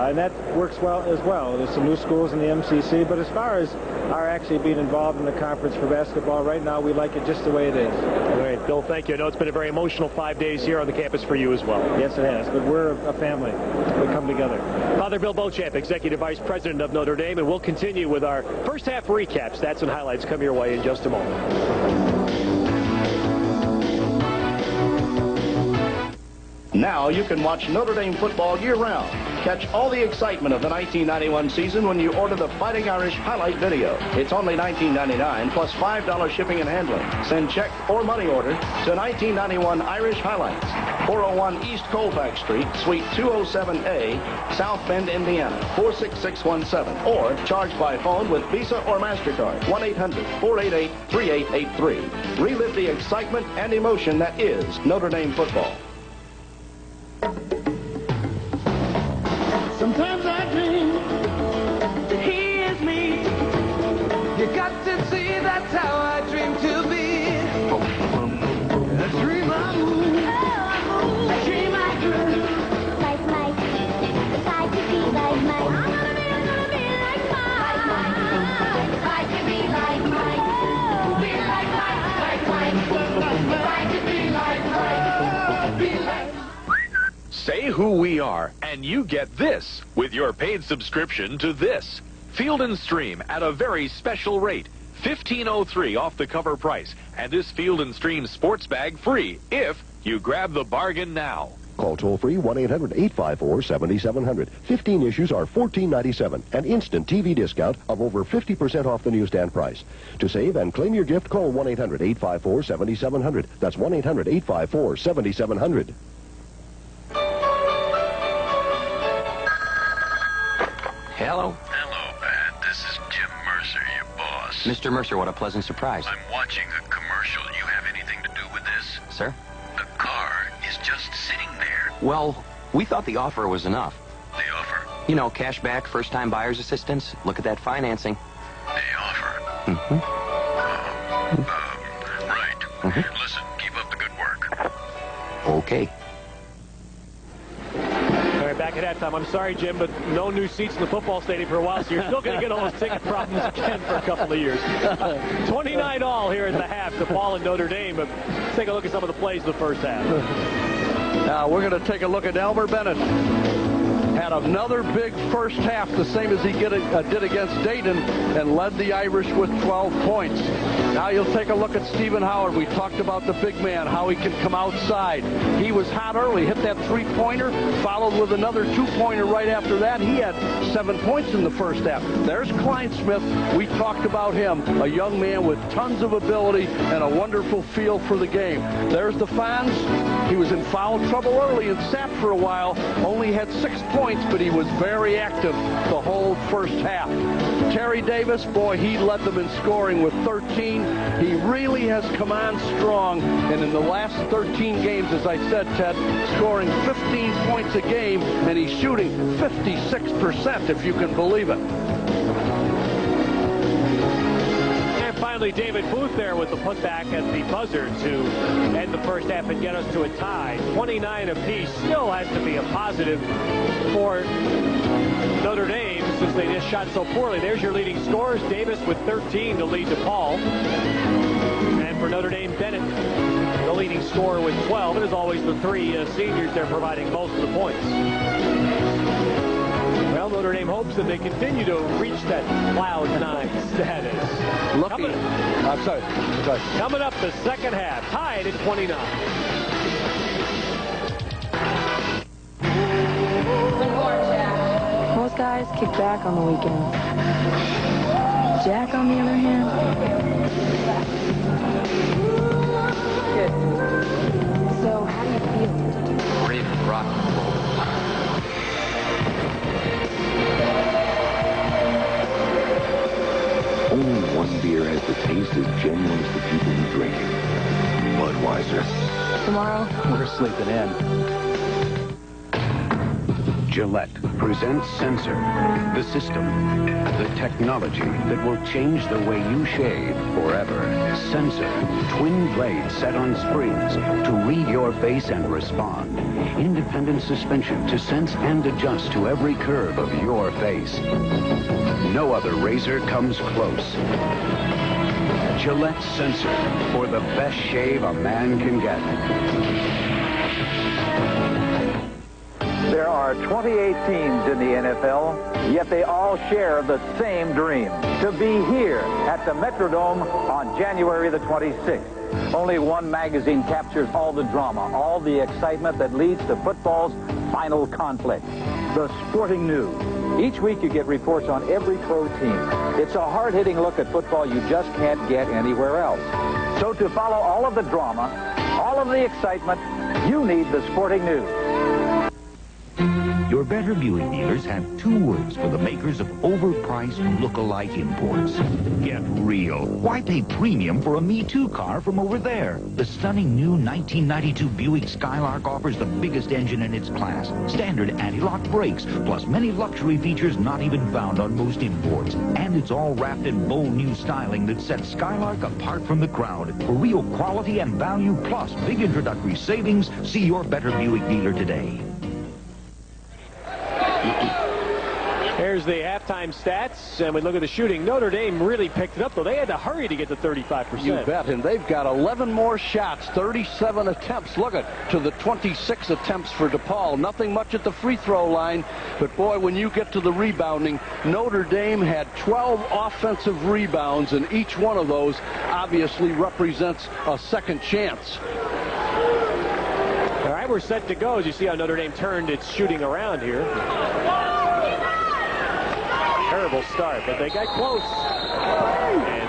and that works well as well. There's some new schools in the MCC, but as far as our actually being involved in the conference for basketball, right now we like it just the way it is. All right, Bill, thank you. I know it's been a very emotional 5 days here on the campus for you as well. Yes, it has, but we're a family. We come together. Father Bill Beauchamp, Executive Vice President of Notre Dame, and we'll continue with our first half recaps. Stats and highlights come your way in just a moment. Now you can watch Notre Dame football year-round. Catch all the excitement of the 1991 season when you order the Fighting Irish highlight video. It's only $19.99 plus $5 shipping and handling. Send check or money order to 1991 Irish Highlights, 401 East Colfax Street, Suite 207A, South Bend, Indiana, 46617, or charge by phone with Visa or MasterCard, 1-800-488-3883. Relive the excitement and emotion that is Notre Dame football. Sometimes I dream that he is me. You got to see that's how I dream to be. A dream I move. A dream I grew. Like Mike. Try to be like Mike. I'm gonna be like Mike. Try to be like Mike. Be like Mike. Try to be like Mike. Be like Mike. Say who we are, and you get this with your paid subscription to this. Field & Stream at a very special rate. $15.03 off the cover price. And this Field & Stream sports bag free if you grab the bargain now. Call toll-free 1-800-854-7700. 15 issues are $14.97. An instant TV discount of over 50% off the newsstand price. To save and claim your gift, call 1-800-854-7700. That's 1-800-854-7700. Hello? Hello, Pat. This is Jim Mercer, your boss. Mr. Mercer, what a pleasant surprise. I'm watching a commercial. You have anything to do with this? Sir? The car is just sitting there. Well, we thought the offer was enough. The offer? You know, cash back, first-time buyer's assistance. Look at that financing. The offer? Mm-hmm. Right. Mm-hmm. Listen, keep up the good work. Okay. All right, back at halftime. I'm sorry, Jim, but no new seats in the football stadium for a while, so you're still going to get all those ticket problems again for a couple of years. 29-all here at the half, DePaul and Notre Dame. But let's take a look at some of the plays in the first half. Now we're going to take a look at Elmer Bennett. Had another big first half, the same as he did against Dayton, and led the Irish with 12 points. Now you'll take a look at Stephen Howard. We talked about the big man, how he can come outside. He was hot early, hit that three-pointer, followed with another two-pointer right after that. He had 7 points in the first half. There's Kleinsmith. We talked about him, a young man with tons of ability and a wonderful feel for the game. There's the Fonz. He was in foul trouble early and sat for a while. Only had 6 points, but he was very active the whole first half. Terry Davis, boy, he led them in scoring with 13. He really has come on strong, and in the last 13 games, as I said, Ted, scoring 15 points a game, and he's shooting 56%, if you can believe it. And finally, David Booth there with the putback at the buzzer to end the first half and get us to a tie. 29 apiece still has to be a positive for Notre Dame, since they just shot so poorly. There's your leading scorers. Davis with 13 to lead DePaul. And for Notre Dame, Bennett, the leading scorer with 12. And as always, the three seniors, they're providing most of the points. Well, Notre Dame hopes that they continue to reach that Cloud 9 status. Coming up the second half, tied at 29. Most guys kick back on the weekends. Jack, on the other hand, so how do you feel? Ready to rock and roll. Only one beer has the taste as genuine as the people who drink it. Budweiser. Tomorrow, we're sleeping in. Gillette presents Sensor, the system, the technology that will change the way you shave forever. Sensor, twin blades set on springs to read your face and respond. Independent suspension to sense and adjust to every curve of your face. No other razor comes close. Gillette Sensor, for the best shave a man can get. There are 28 teams in the NFL, yet they all share the same dream, to be here at the Metrodome on January the 26th. Only one magazine captures all the drama, all the excitement that leads to football's final conflict, the Sporting News. Each week you get reports on every pro team. It's a hard-hitting look at football you just can't get anywhere else. So to follow all of the drama, all of the excitement, you need the Sporting News. Your Better Buick dealers have 2 words for the makers of overpriced look-alike imports. Get real. Why pay premium for a Me Too car from over there? The stunning new 1992 Buick Skylark offers the biggest engine in its class, standard anti-lock brakes, plus many luxury features not even found on most imports. And it's all wrapped in bold new styling that sets Skylark apart from the crowd. For real quality and value, plus big introductory savings, see your Better Buick dealer today. Here's the halftime stats, and we look at the shooting. Notre Dame really picked it up, though. They had to hurry to get to 35%. You bet, and they've got 11 more shots, 37 attempts. Look at to the 26 attempts for DePaul. Nothing much at the free throw line, but boy, when you get to the rebounding, Notre Dame had 12 offensive rebounds, and each one of those obviously represents a second chance. All right, we're set to go. As you see how Notre Dame turned its shooting around here. Terrible start, but they got close and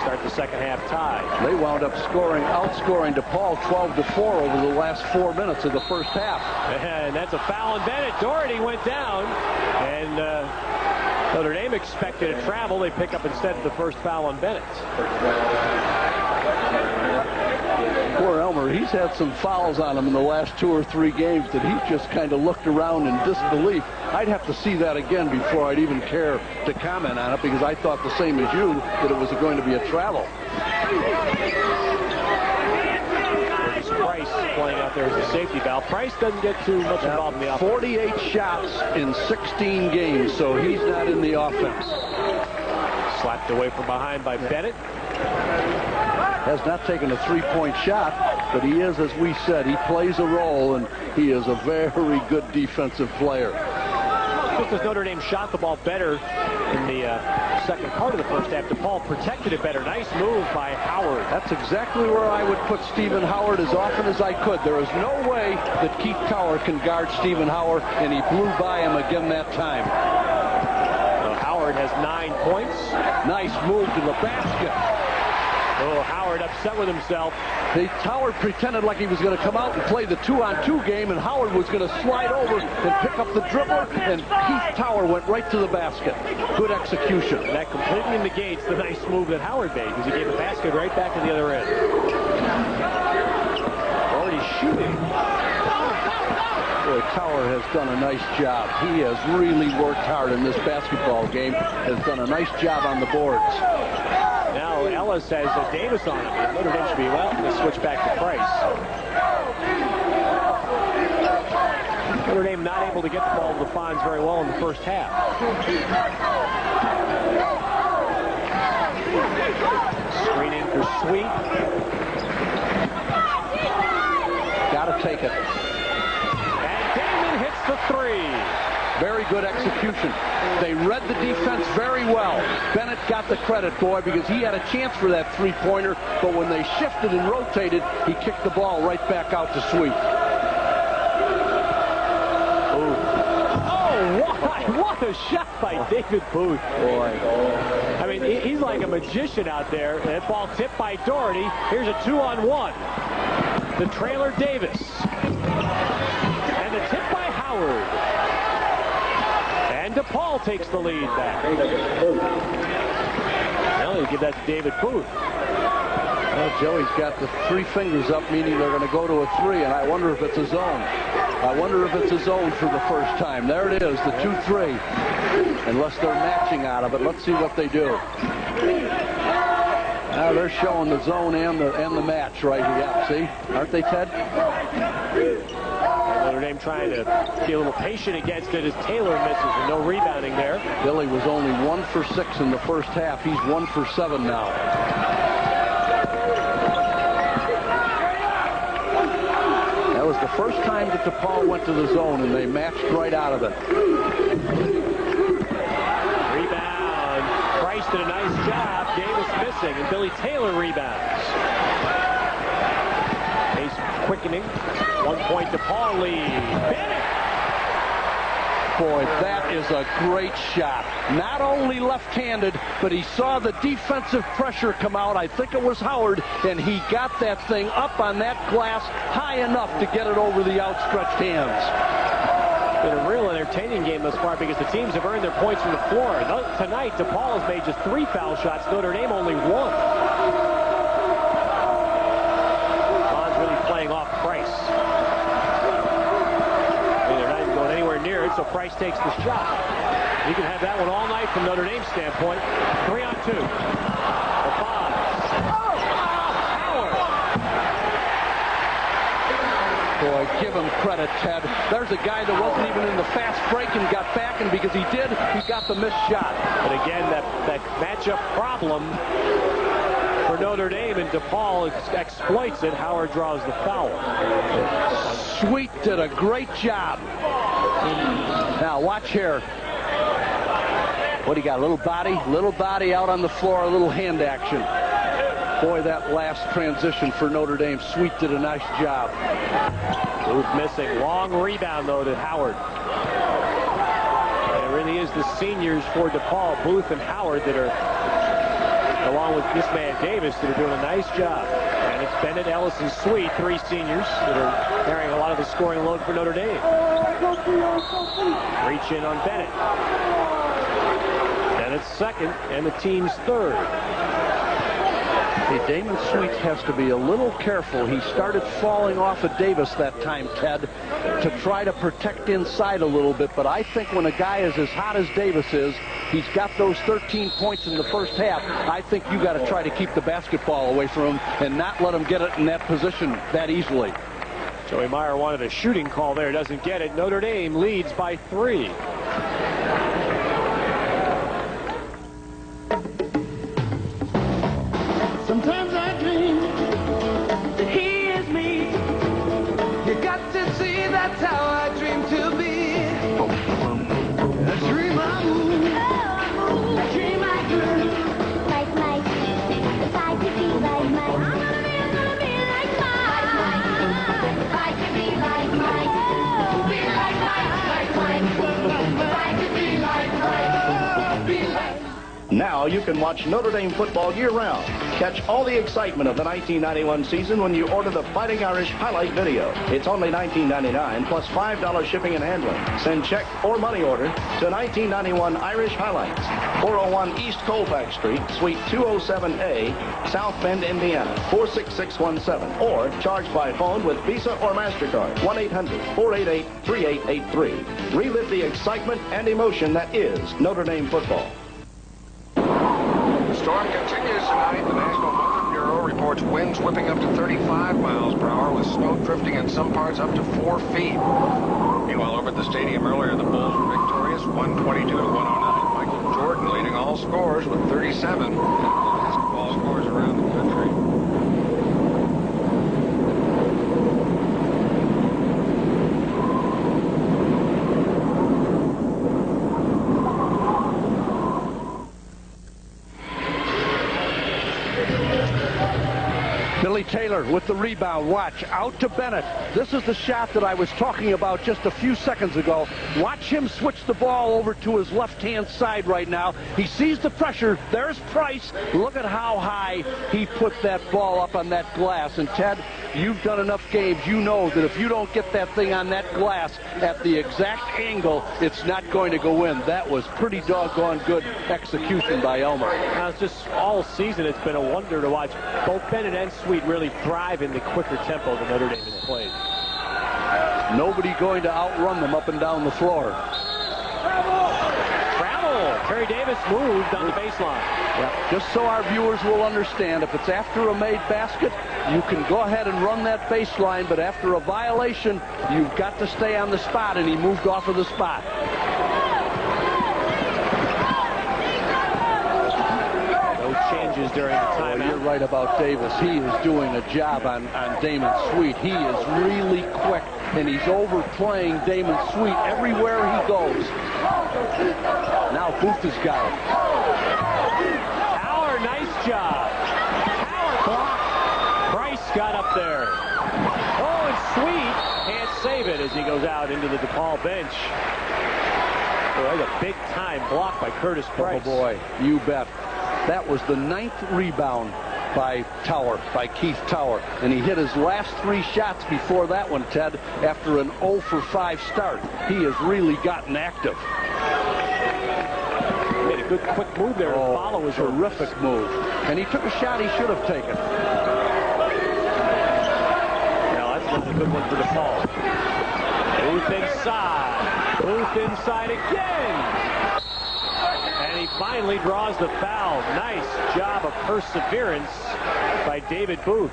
start the second half tied. They wound up outscoring DePaul 12-4 over the last 4 minutes of the first half. And that's a foul on Bennett. Doherty went down, and Notre Dame expected a travel. They pick up instead the first foul on Bennett. Poor Elmer, he's had some fouls on him in the last 2 or 3 games that he's just kind of looked around in disbelief. I'd have to see that again before I'd even care to comment on it, because I thought the same as you, that it was going to be a travel. Price playing out there as a safety valve. Price doesn't get too much involved in the offense. 48 shots in 16 games, so he's not in the offense. Slapped away from behind by Bennett. Has not taken a 3-point shot, but he is, as we said, he plays a role, and he is a very good defensive player. Just as Notre Dame shot the ball better in the second part of the first half, DePaul protected it better. Nice move by Howard. That's exactly where I would put Stephen Howard as often as I could. There is no way that Keith Tower can guard Stephen Howard, and he blew by him again that time. Howard has 9 points. Nice move to the basket. Oh, Howard upset with himself. Howard pretended like he was going to come out and play the 2-on-2 game, and Howard was going to slide over and pick up the dribbler, and Keith Tower went right to the basket. Good execution. And that completely negates the nice move that Howard made, because he gave the basket right back to the other end. Already shooting. Boy, Tower has done a nice job. He has really worked hard in this basketball game, has done a nice job on the boards. Now Ellis has Davis on him. Notre Dame should be, well, they switch back to Price. Notre Dame not able to get the ball to the Fonz very well in the first half. Screening for Sweet. Gotta take it. And Damon hits the three. Very good execution. They read the defense very well. Bennett got the credit, boy, because he had a chance for that three-pointer, but when they shifted and rotated, he kicked the ball right back out to Sweet. What a shot by David Booth. Boy. I mean, he's like a magician out there. That ball tipped by Doherty. Here's a 2-on-1. The trailer, Davis. And the tip by Howard. And DePaul takes the lead back. Now you give that to David Booth. Well, Joey's got the three fingers up, meaning they're going to go to a three, and I wonder if it's a zone. I wonder if it's a zone for the first time. There it is, the 2-3. Unless they're matching out of it. Let's see what they do. Now they're showing the zone and the match right here. Yeah, see? Aren't they, Ted? Notre Dame trying to be a little patient against it as Taylor misses and no rebounding there. Billy was only 1 for 6 in the first half. He's 1 for 7 now. That was the first time that DePaul went to the zone, and they matched right out of it. Rebound. Price did a nice job. Davis missing, and Billy Taylor rebounds. Pace quickening. 1 point DePaul lead. Bennett. Boy, that is a great shot. Not only left-handed, but he saw the defensive pressure come out. I think it was Howard, and he got that thing up on that glass high enough to get it over the outstretched hands. Been a real entertaining game thus far because the teams have earned their points from the floor. Tonight, DePaul has made just 3 foul shots. Notre Dame only 1. Vaughn's really playing off Price. Near it, so Price takes the shot. You can have that one all night from Notre Dame's standpoint. 3-on-2. The Fonz. Howard. Boy, give him credit, Ted. There's a guy that wasn't even in the fast break and got back, and because he did, he got the missed shot. But again, that matchup problem for Notre Dame, and DePaul exploits it. Howard draws the foul. Sweet did a great job. Now watch here. What do you got? A little body out on the floor, a little hand action. Boy, that last transition for Notre Dame. Sweet did a nice job. Booth missing. Long rebound, though, to Howard. And it really is the seniors for DePaul, Booth and Howard, that are, along with this man Davis, that are doing a nice job. And it's Bennett, Ellis, and Sweet, 3 seniors that are carrying a lot of the scoring load for Notre Dame. Reach in on Bennett. Bennett's second, and the team's third. See, Damon Sweet has to be a little careful. He started falling off of Davis that time, Ted, to try to protect inside a little bit. But I think when a guy is as hot as Davis is, he's got those 13 points in the first half. I think you got to try to keep the basketball away from him and not let him get it in that position that easily. Joey Meyer wanted a shooting call there, doesn't get it. Notre Dame leads by 3. Sometimes I dream that he is me. You got to see that's how I dream to be. A Now you can watch Notre Dame football year-round. Catch all the excitement of the 1991 season when you order the Fighting Irish highlight video. It's only $19.99 plus $5 shipping and handling. Send check or money order to 1991 Irish Highlights, 401 East Colfax Street, Suite 207A, South Bend, Indiana, 46617, or charge by phone with Visa or MasterCard, 1-800-488-3883. Relive the excitement and emotion that is Notre Dame football. The storm continues tonight. The National Weather Bureau reports winds whipping up to 35 miles per hour with snow drifting in some parts up to 4 feet. Meanwhile, over at the stadium earlier, the Bulls were victorious, 122-109. Michael Jordan leading all scores with 37. Basketball scores around the country. Billy Taylor with the rebound. Watch, out to Bennett. This is the shot that I was talking about just a few seconds ago. Watch him switch the ball over to his left-hand side right now. He sees the pressure. There's Price. Look at how high he put that ball up on that glass. And Ted, you've done enough games. You know that if you don't get that thing on that glass at the exact angle, it's not going to go in. That was pretty doggone good execution by Elmer. Now, it's just all season, it's been a wonder to watch both Bennett and Sweet really thrive in the quicker tempo that Notre Dame has played. Nobody going to outrun them up and down the floor. Travel. Terry Davis moved on the baseline. Yeah. Just so our viewers will understand, if it's after a made basket, you can go ahead and run that baseline, but after a violation, you've got to stay on the spot, and he moved off of the spot. Changes during the timeout. You're right about Davis. He is doing a job on Damon Sweet. He is really quick, and he's overplaying Damon Sweet everywhere he goes. Now Booth has got it. Tower, nice job. Tower block. Price got up there. Oh, and Sweet can't save it as he goes out into the DePaul bench. Boy, that's a big-time block by Curtis Price. Oh, boy, you bet. That was the 9th rebound by Keith Tower. And he hit his last 3 shots before that one, Ted, after an 0 for 5 start. He has really gotten active. He made a good quick move there to follow his terrific move. And he took a shot he should have taken. Now that's another good one for DePaul. Booth inside again. And he finally draws the foul. Nice job of perseverance by David Booth.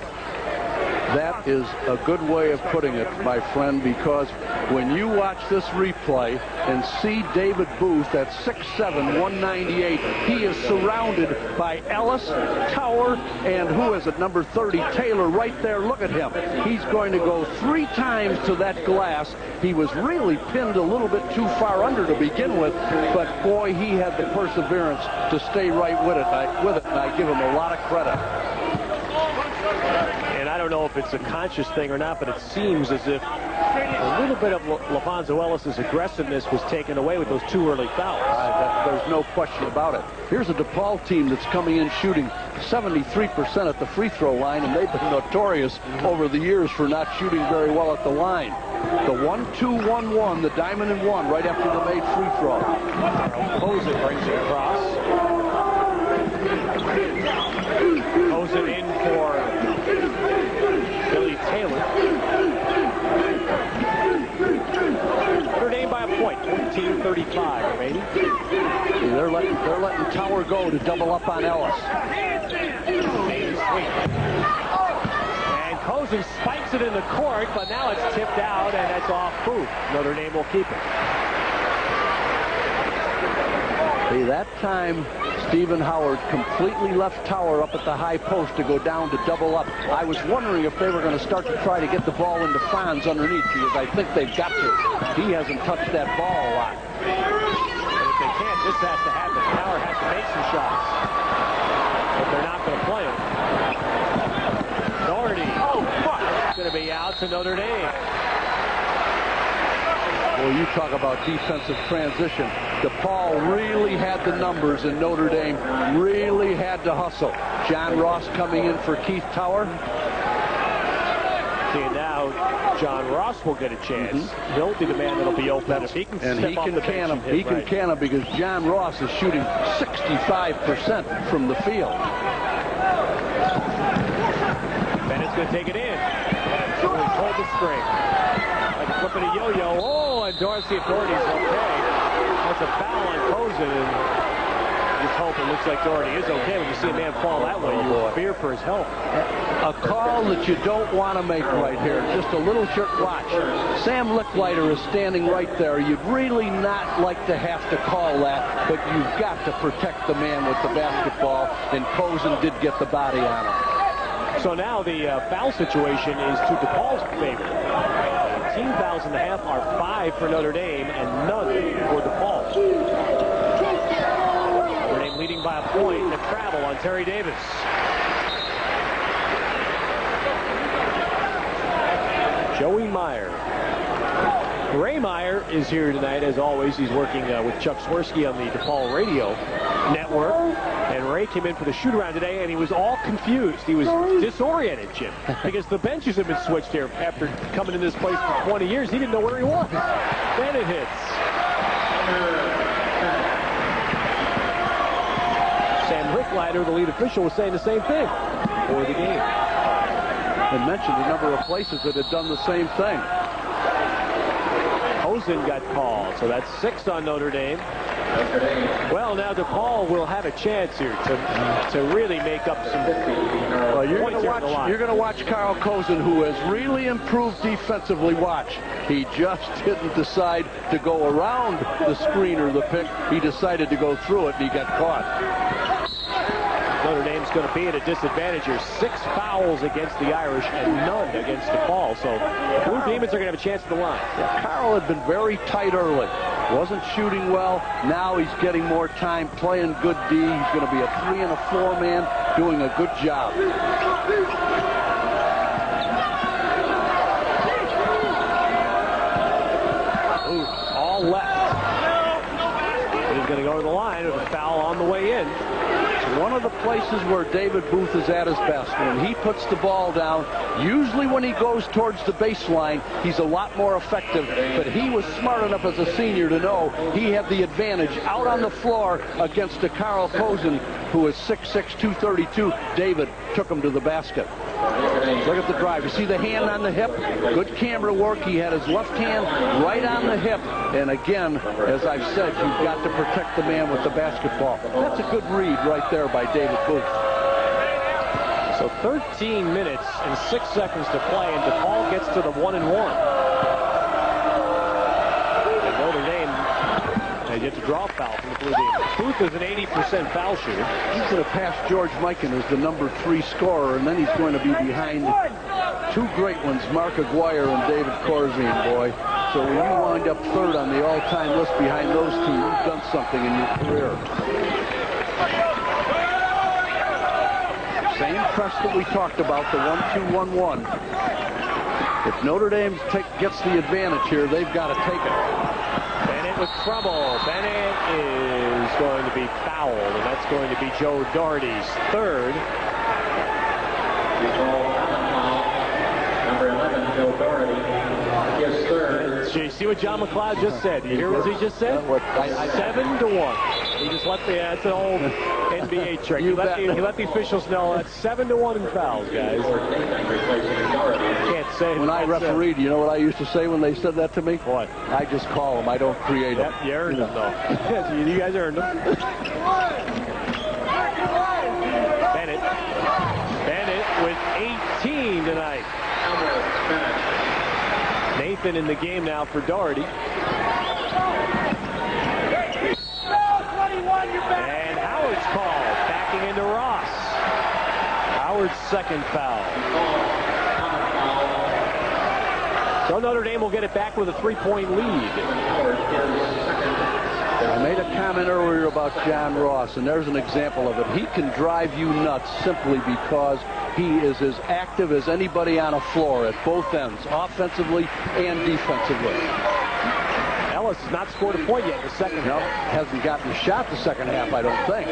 That is a good way of putting it, my friend, because when you watch this replay and see David Booth at 6'7", 198, he is surrounded by Ellis, Tower, and who is it, number 30, Taylor, right there. Look at him. He's going to go 3 times to that glass. He was really pinned a little bit too far under to begin with, but boy, he had the perseverance to stay right with it, and I give him a lot of credit. And I don't know if it's a conscious thing or not, but it seems as if a little bit of LaVonzo Ellis' aggressiveness was taken away with those 2 early fouls. There's no question about it. Here's a DePaul team that's coming in shooting 73% at the free throw line, and they've been notorious over the years for not shooting very well at the line. The 1-2-1-1, the diamond and 1 right after the made free throw. Posen brings it across. Posen in for Billy Taylor. Notre Dame by a point, 14-35 remaining. They're letting Tower go to double up on Ellis. And Posen spikes it in the court, but now it's tipped out, and that's off Booth. Notre Dame will keep it. See, that time, Stephen Howard completely left Tower up at the high post to go down to double up. I was wondering if they were going to start to try to get the ball into Franz underneath, because I think they've got to. He hasn't touched that ball a lot. And if they can't, this has to happen. Tower has to make some shots. But they're not going to play it. Doherty. Oh, fuck. It's going to be out to Notre Dame. Well, you talk about defensive transition. DePaul really had the numbers, and Notre Dame really had to hustle. John Ross coming in for Keith Tower. See, now John Ross will get a chance. He'll be the man that'll be open. If he can And step he off can the can bench him. He can can him because John Ross is shooting 65% from the field. Bennett's going to take it in. Hold the string. Like a flip of a yo-yo. Oh, and Dorsey, if Doherty's okay. That's a foul on Cozen. And just hope it looks like Doherty is okay. When you see a man fall that way, you fear for his health. A call that you don't want to make right here. Just a little jerk. Watch. Sam Licklider is standing right there. You'd really not like to have to call that, but you've got to protect the man with the basketball, and Cozen did get the body on him. So now the foul situation is to DePaul's favor. Team fouls in the half are 5 for Notre Dame and none for DePaul. Notre Dame leading by a point. The travel on Terry Davis. Joey Meyer. Ray Meyer is here tonight, as always. He's working with Chuck Swirsky on the DePaul radio network. And Ray came in for the shoot-around today, and he was all confused. He was disoriented, Jim, because the benches have been switched here after coming in this place for 20 years. He didn't know where he was. Bennett hits. Sam Licklider, the lead official, was saying the same thing for the game. And mentioned a number of places that had done the same thing. Cozen got called, so that's 6 on Notre Dame. Well, now DePaul will have a chance here to really make up some points here on the line. You're going to watch Carl Cozen, who has really improved defensively. Watch. He just didn't decide to go around the screen or the pick. He decided to go through it, and he got caught. Notre Dame's going to be at a disadvantage here. 6 fouls against the Irish and none against DePaul. So the Blue Demons are going to have a chance at the line. Yeah, Carl had been very tight early. Wasn't shooting well. Now he's getting more time, playing good D. He's going to be a 3 and a 4 man, doing a good job. Ooh, all left. He's going to go to the line with a foul on the way in. One of the places where David Booth is at his best, when he puts the ball down, usually when he goes towards the baseline, he's a lot more effective. But he was smart enough as a senior to know he had the advantage out on the floor against a Carl Cozen, who is 6'6", 232. David took him to the basket. Look at the drive. You see the hand on the hip? Good camera work. He had his left hand right on the hip. And again, as I've said, you've got to protect the man with the basketball. That's a good read right there by David Booth. So 13 minutes and 6 seconds to play, and DePaul gets to the 1-1. And Notre Dame, they get to draw a foul from the Blue Demons. Booth is an 80% foul shooter. He's going to pass George Mikan as the number 3 scorer, and then he's going to be behind 2 great ones, Mark Aguirre and David Corzine, boy. So when you wind up 3rd on the all-time list behind those 2, you've done something in your career. Same press that we talked about, the 1-2-1-1. If Notre Dame gets the advantage here, they've got to take it. Bennett with trouble. Bennett is going to be fouled, and that's going to be Joe Doherty's 3rd. Number 11, Joe Doherty, his 3rd. You see what John McLeod just said? You hear what he just said? 7-1. He just let that's an old NBA trick. He let the officials know that's 7-1 in fouls, guys. Can't say. When I refereed, you know what I used to say when they said that to me? What? I just call them. I don't create them. You earned them, though. You guys earned them. Bennett with 18 tonight. Nathan in the game now for Doherty. And Howard's called, backing into Ross. Howard's 2nd foul. So Notre Dame will get it back with a 3-point lead. I made a comment earlier about John Ross, and there's an example of it. He can drive you nuts simply because he is as active as anybody on a floor at both ends, offensively and defensively. Ellis has not scored a point yet in the second half. Hasn't gotten a shot the second half, I don't think.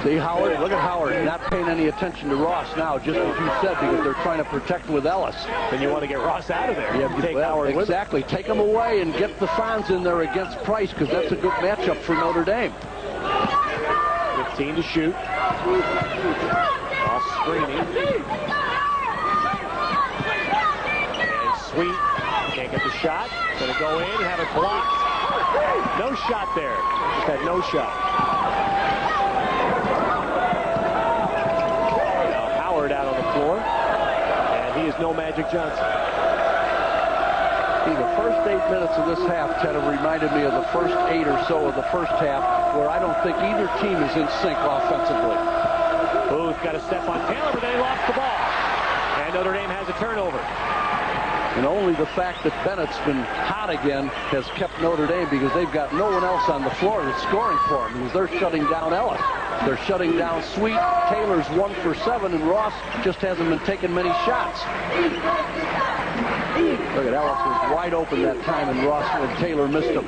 See Howard? Look at Howard not paying any attention to Ross now, just as you said, because they're trying to protect with Ellis. Then you want to get Ross out of there. Yeah, take Howard with him. Exactly. Take him away and get the Fonz in there against Price, because that's a good matchup for Notre Dame. 15 to shoot. All screening. And Sweet can't get the shot. Going to go in and have it blocked. No shot there. Just had no shot. Now Howard out on the floor. And he is no Magic Johnson. See, the first 8 minutes of this half, Ted, have reminded me of the first 8 or so of the first half, where I don't think either team is in sync offensively. Booth got a step on Taylor, but then he lost the ball. And Notre Dame has a turnover. And only the fact that Bennett's been hot again has kept Notre Dame, because they've got no one else on the floor that's scoring for them, because they're shutting down Ellis. They're shutting down Sweet. Taylor's 1 for 7, and Ross just hasn't been taking many shots. Look at Ellis was wide open that time, and Ross and Taylor missed him.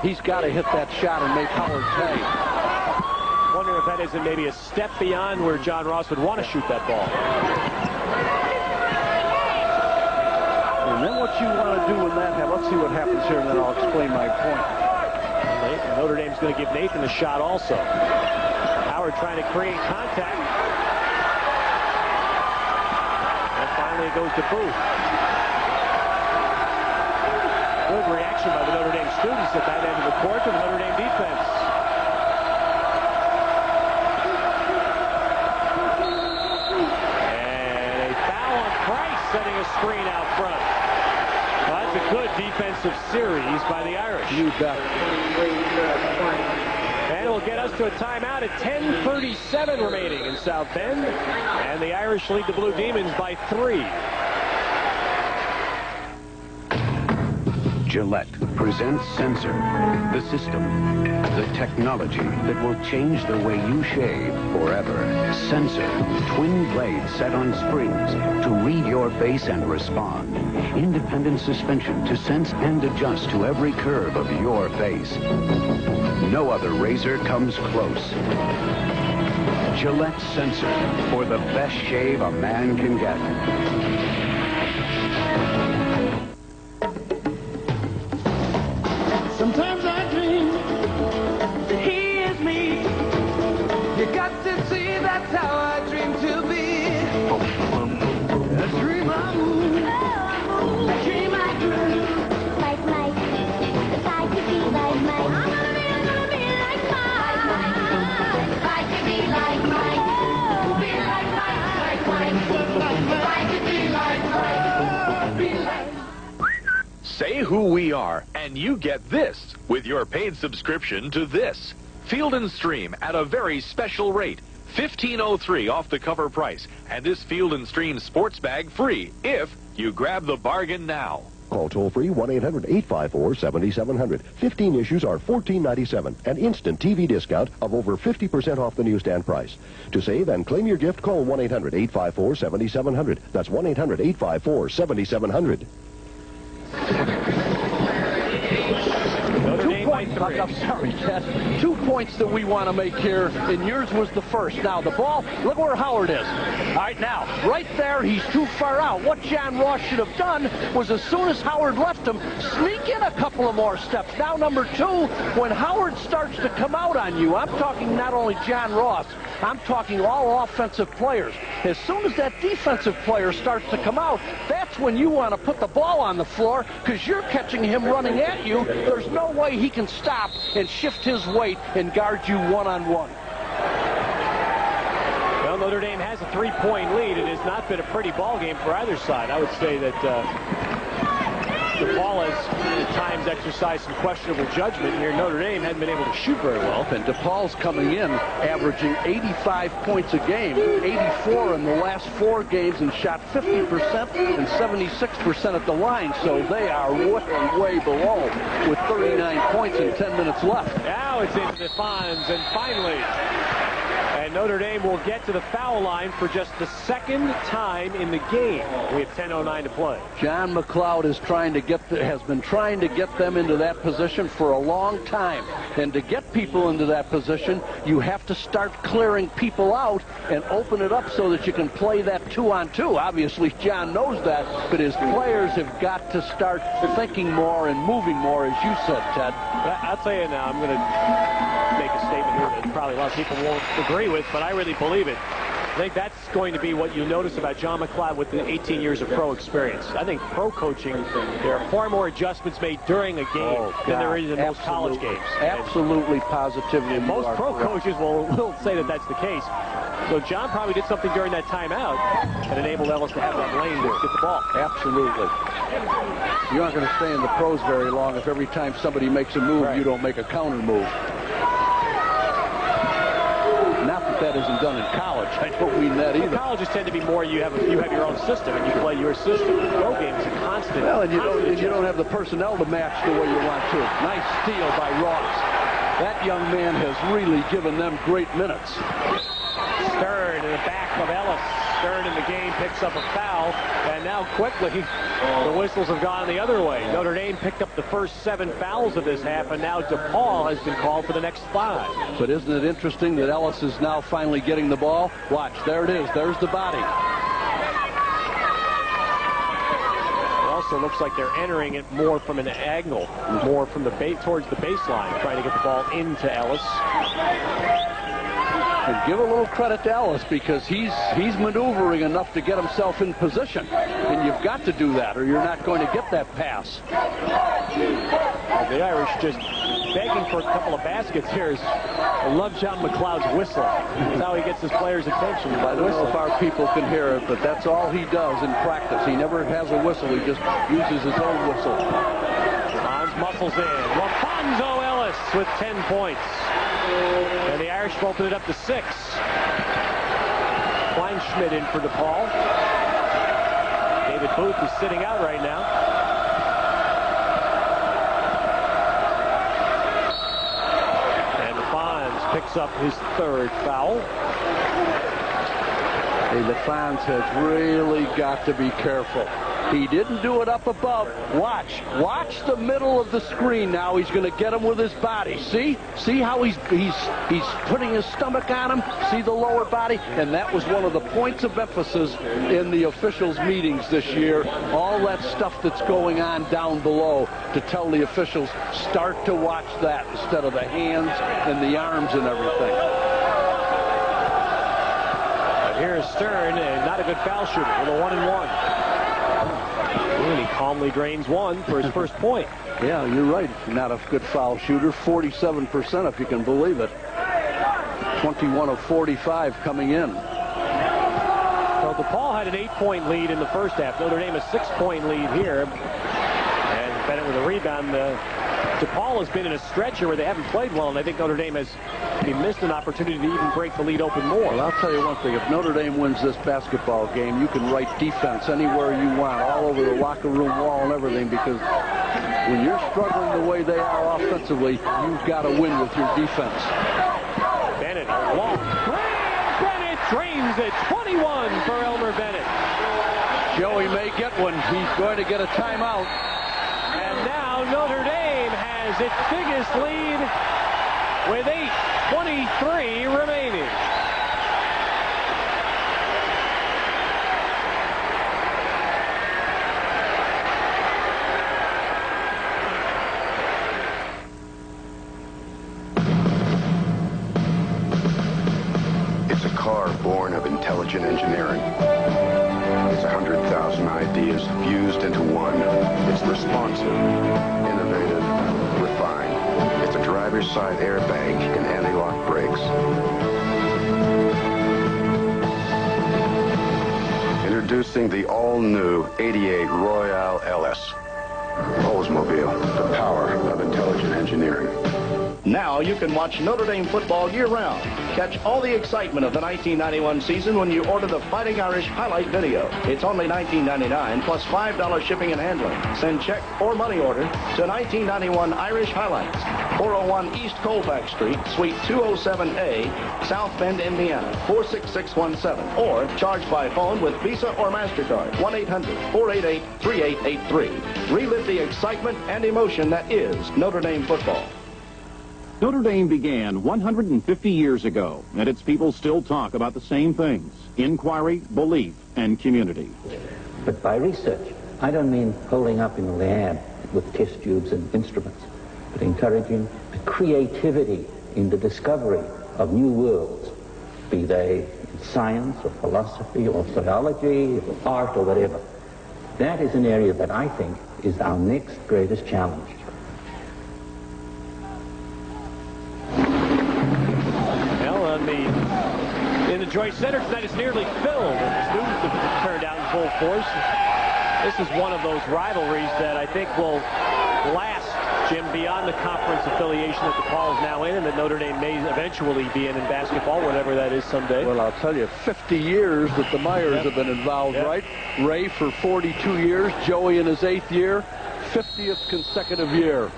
He's got to hit that shot and make Howard pay. Wonder if that isn't maybe a step beyond where John Ross would want to shoot that ball. And then what you want to do in that half, let's see what happens here, and then I'll explain my point. Notre Dame's going to give Nathan a shot also. Howard trying to create contact. And finally it goes to Booth. Good reaction by the Notre Dame students at that end of the court to the Notre Dame defense. And a foul on Price, setting a screen out front. Well, that's a good defensive series by the Irish. You bet. And it'll get us to a timeout at 10:37 remaining in South Bend. And the Irish lead the Blue Demons by 3. Gillette presents Sensor, the system, the technology that will change the way you shave forever. Sensor, twin blades set on springs to read your face and respond. Independent suspension to sense and adjust to every curve of your face. No other razor comes close. Gillette Sensor, for the best shave a man can get. Sometimes I dream that he is me. You got to see that's how I dream to be. A dream I move. A dream I dream. Like Mike. If I could be like Mike. I'm gonna be like Mike. If I could be like Mike. Be like Mike. Like Mike. If I could be like Mike. Be like Mike. Say who we are, and you get this with your paid subscription to this. Field & Stream at a very special rate. $15.03 off the cover price. And this Field & Stream sports bag free if you grab the bargain now. Call toll-free 1-800-854-7700. 15 issues are $14.97. An instant TV discount of over 50% off the newsstand price. To save and claim your gift, call 1-800-854-7700. That's 1-800-854-7700. Notre Dame by 3. I'm sorry, Ted. 2 points that we want to make here, and yours was the first. Now, the ball, look where Howard is. All right, now, right there, he's too far out. What John Ross should have done was, as soon as Howard left him, sneak in a couple of more steps. Now, number 2, when Howard starts to come out on you, I'm talking not only John Ross, I'm talking all offensive players. As soon as that defensive player starts to come out, that's when you want to put the ball on the floor, because you're catching him running at you. There's no way he can stop and shift his weight and guard you one-on-one. Well, Notre Dame has a 3-point lead. It has not been a pretty ball game for either side. I would say that DePaul has at times exercised some questionable judgment here. Notre Dame hadn't been able to shoot very well. And DePaul's coming in averaging 85 points a game, 84 in the last 4 games, and shot 50% and 76% at the line. So they are way below with 39 points and 10 minutes left. Now it's into the Fonz, and finally, And Notre Dame will get to the foul line for just the second time in the game. We have 10:09 to play. John McLeod is has been trying to get them into that position for a long time. And to get people into that position, you have to start clearing people out and open it up so that you can play that 2-on-2. Obviously, John knows that, but his players have got to start thinking more and moving more, as you said, Ted. I'll tell you now, I'm going to make a statement here that probably a lot of people won't agree with, but I really believe it. I think that's going to be what you notice about John McLeod with the 18 years of pro experience. I think pro coaching, there are far more adjustments made during a game than there is in most college games. Absolutely, positively. And most pro coaches will say that that's the case. So John probably did something during that timeout that enabled Ellis to have that lane to get the ball. Absolutely. You aren't going to stay in the pros very long if every time somebody makes a move, you don't make a counter move. Not that that isn't done in college. I don't mean that either. Colleges tend to be more you have your own system and you play your system. The pro game is a constant. Well, and you don't have the personnel to match the way you want to. Nice steal by Ross. That young man has really given them great minutes. Stern in the back of Ellis. Stern in the game picks up a foul, and now quickly the whistles have gone the other way. Notre Dame picked up the first 7 fouls of this half, and now DePaul has been called for the next 5. But isn't it interesting that Ellis is now finally getting the ball? Watch, there it is. There's the body. It also looks like they're entering it more from an angle, more from the towards the baseline, trying to get the ball into Ellis. And give a little credit to Ellis because he's maneuvering enough to get himself in position. And you've got to do that or you're not going to get that pass. The Irish just begging for a couple of baskets here. I love John McLeod's whistle. That's how he gets his players' attention. I don't know if our people can hear it, but that's all he does in practice. He never has a whistle. He just uses his own whistle. Hans muscles in. Rafonso Ellis with 10 points. And the Irish will open it up to 6. Kleinschmidt in for DePaul. David Booth is sitting out right now. And Fonz picks up his 3rd foul. Hey, the Fonz has really got to be careful. He didn't do it up above. Watch the middle of the screen now. He's going to get him with his body. See how he's putting his stomach on him? See the lower body? And that was one of the points of emphasis in the officials' meetings this year. All that stuff that's going on down below to tell the officials, start to watch that instead of the hands and the arms and everything. But here's Stern, and not a good foul shooter with a 1-and-1. And he calmly drains one for his first point. Yeah, you're right. Not a good foul shooter. 47%, if you can believe it. 21 of 45 coming in. Well, DePaul had an 8-point lead in the first half. Notre Dame a 6-point lead here. And Bennett with a rebound. DePaul has been in a stretch here where they haven't played well, and I think Notre Dame has missed an opportunity to even break the lead open more. Well, I'll tell you one thing. If Notre Dame wins this basketball game, you can write defense anywhere you want, all over the locker room wall and everything, because when you're struggling the way they are offensively, you've got to win with your defense. Bennett, long. Bennett drains it. 21 for Elmer Bennett. Joey may get one. He's going to get a timeout. And now Notre Dame has its biggest lead with 8:23 remaining. It's a car born of intelligent engineering. It's 100,000 ideas fused into one. It's responsive, innovative, refined. It's a driver's side airbag and anti-lock brakes. Introducing the all-new 88 Royale LS. Oldsmobile, the power of intelligent engineering. Now you can watch Notre Dame football year-round. Catch all the excitement of the 1991 season when you order the Fighting Irish highlight video. It's only $19.99 plus $5 shipping and handling. Send check or money order to 1991 Irish Highlights, 401 East Colfax Street, Suite 207A, South Bend, Indiana, 46617. Or charge by phone with Visa or MasterCard, 1-800-488-3883. Relive the excitement and emotion that is Notre Dame football. Notre Dame began 150 years ago, and its people still talk about the same things: inquiry, belief, and community. But by research, I don't mean holding up in the lab with test tubes and instruments, but encouraging the creativity in the discovery of new worlds, be they in science or philosophy or theology or art or whatever. That is an area that I think is our next greatest challenge. In the Joyce Center tonight is nearly filled, and students have turned out in full force. This is one of those rivalries that I think will last, Jim, beyond the conference affiliation that DePaul is now in and that Notre Dame may eventually be in basketball, whatever that is someday. Well, I'll tell you, 50 years that the Myers have been involved, right? Ray for 42 years, Joey in his 8th year, 50th consecutive year.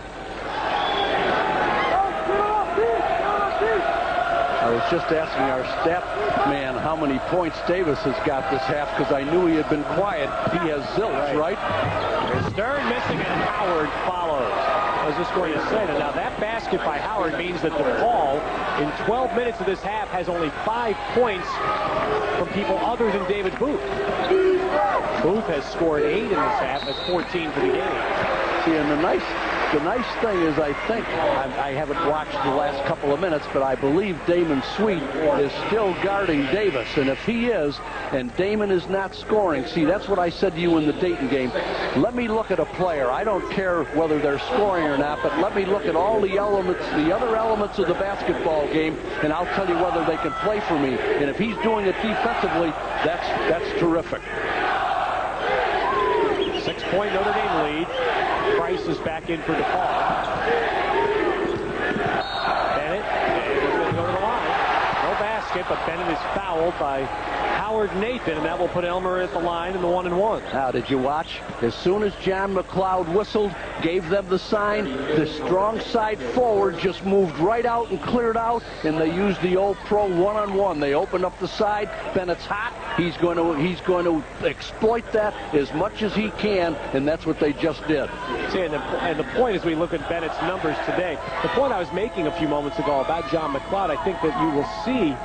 I was just asking our stat man how many points Davis has got this half because I knew he had been quiet. He has zilch, right? Stern missing and Howard follows. I was just going to say that now that basket by Howard means that DePaul in 12 minutes of this half has only 5 points from people other than David Booth. Booth has scored 8 in this half. That's 14 for the game. See, and the nice thing is, I think, I haven't watched the last couple of minutes, but I believe Damon Sweet is still guarding Davis. And if he is, and Damon is not scoring, see, that's what I said to you in the Dayton game. Let me look at a player. I don't care whether they're scoring or not, but let me look at all the elements, the other elements of the basketball game, and I'll tell you whether they can play for me. And if he's doing it defensively, that's terrific. 6-point Notre Dame lead. Price is back in for DePaul. Bennett is going to go to the line. No basket, but Bennett is fouled by Howard Nathan, and that will put Elmer at the line in the 1-and-1. Now, did you watch? As soon as John McLeod whistled, gave them the sign, the strong side forward just moved right out and cleared out, and they used the old pro 1-on-1. They opened up the side. Bennett's hot. He's going to exploit that as much as he can, and that's what they just did. See, and the point as we look at Bennett's numbers today, the point I was making a few moments ago about John McLeod, I think that you will see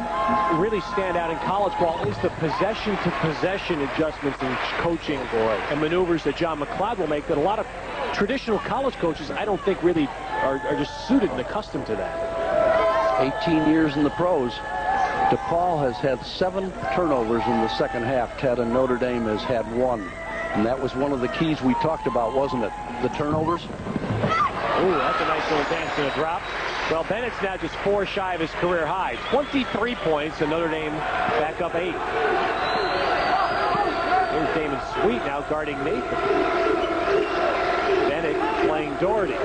really stand out in college ball is the possession-to-possession adjustments and coaching and maneuvers that John McLeod will make that a lot of traditional college coaches I don't think really are just suited and accustomed to that. 18 years in the pros. DePaul has had 7 turnovers in the second half, Ted, and Notre Dame has had 1. And that was one of the keys we talked about, wasn't it? The turnovers? Ooh, that's a nice little dance and a drop. Well, Bennett's now just 4 shy of his career high. 23 points, and Notre Dame back up 8. Here's Damon Sweet now guarding Nathan. Bennett playing Doherty.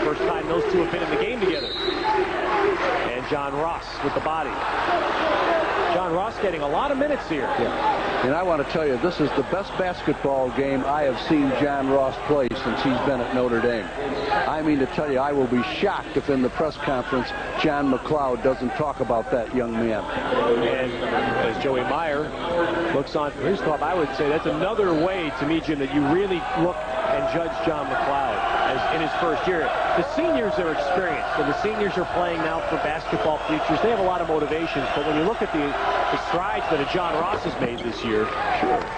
First time those two have been in the game together. And John Ross with the body. John Ross getting a lot of minutes here. Yeah. And I want to tell you, this is the best basketball game I have seen John Ross play since he's been at Notre Dame. I mean to tell you, I will be shocked if in the press conference John McLeod doesn't talk about that young man. And as Joey Meyer looks on for his club, I would say that's another way to me, Jim, that you really look and judge John McLeod as in his first year. The seniors are experienced, and the seniors are playing now for basketball futures. They have a lot of motivations, but when you look at the strides that John Ross has made this year,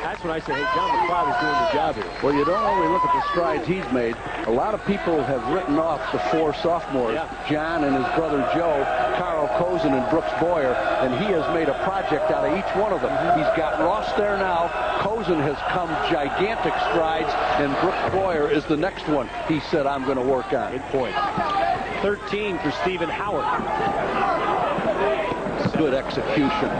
that's when I say, hey, John McLeod is doing the job here. Well, you don't only look at the strides he's made. A lot of people have written off the 4 sophomores, John and his brother Joe, Carl Cozen and Brooks Boyer, and he has made a project out of each one of them. He's got Ross there now. Cozen has come gigantic strides, and Brooks Boyer is the next one he said, I'm going to work on. Good point. 13 for Stephen Howard. Good execution.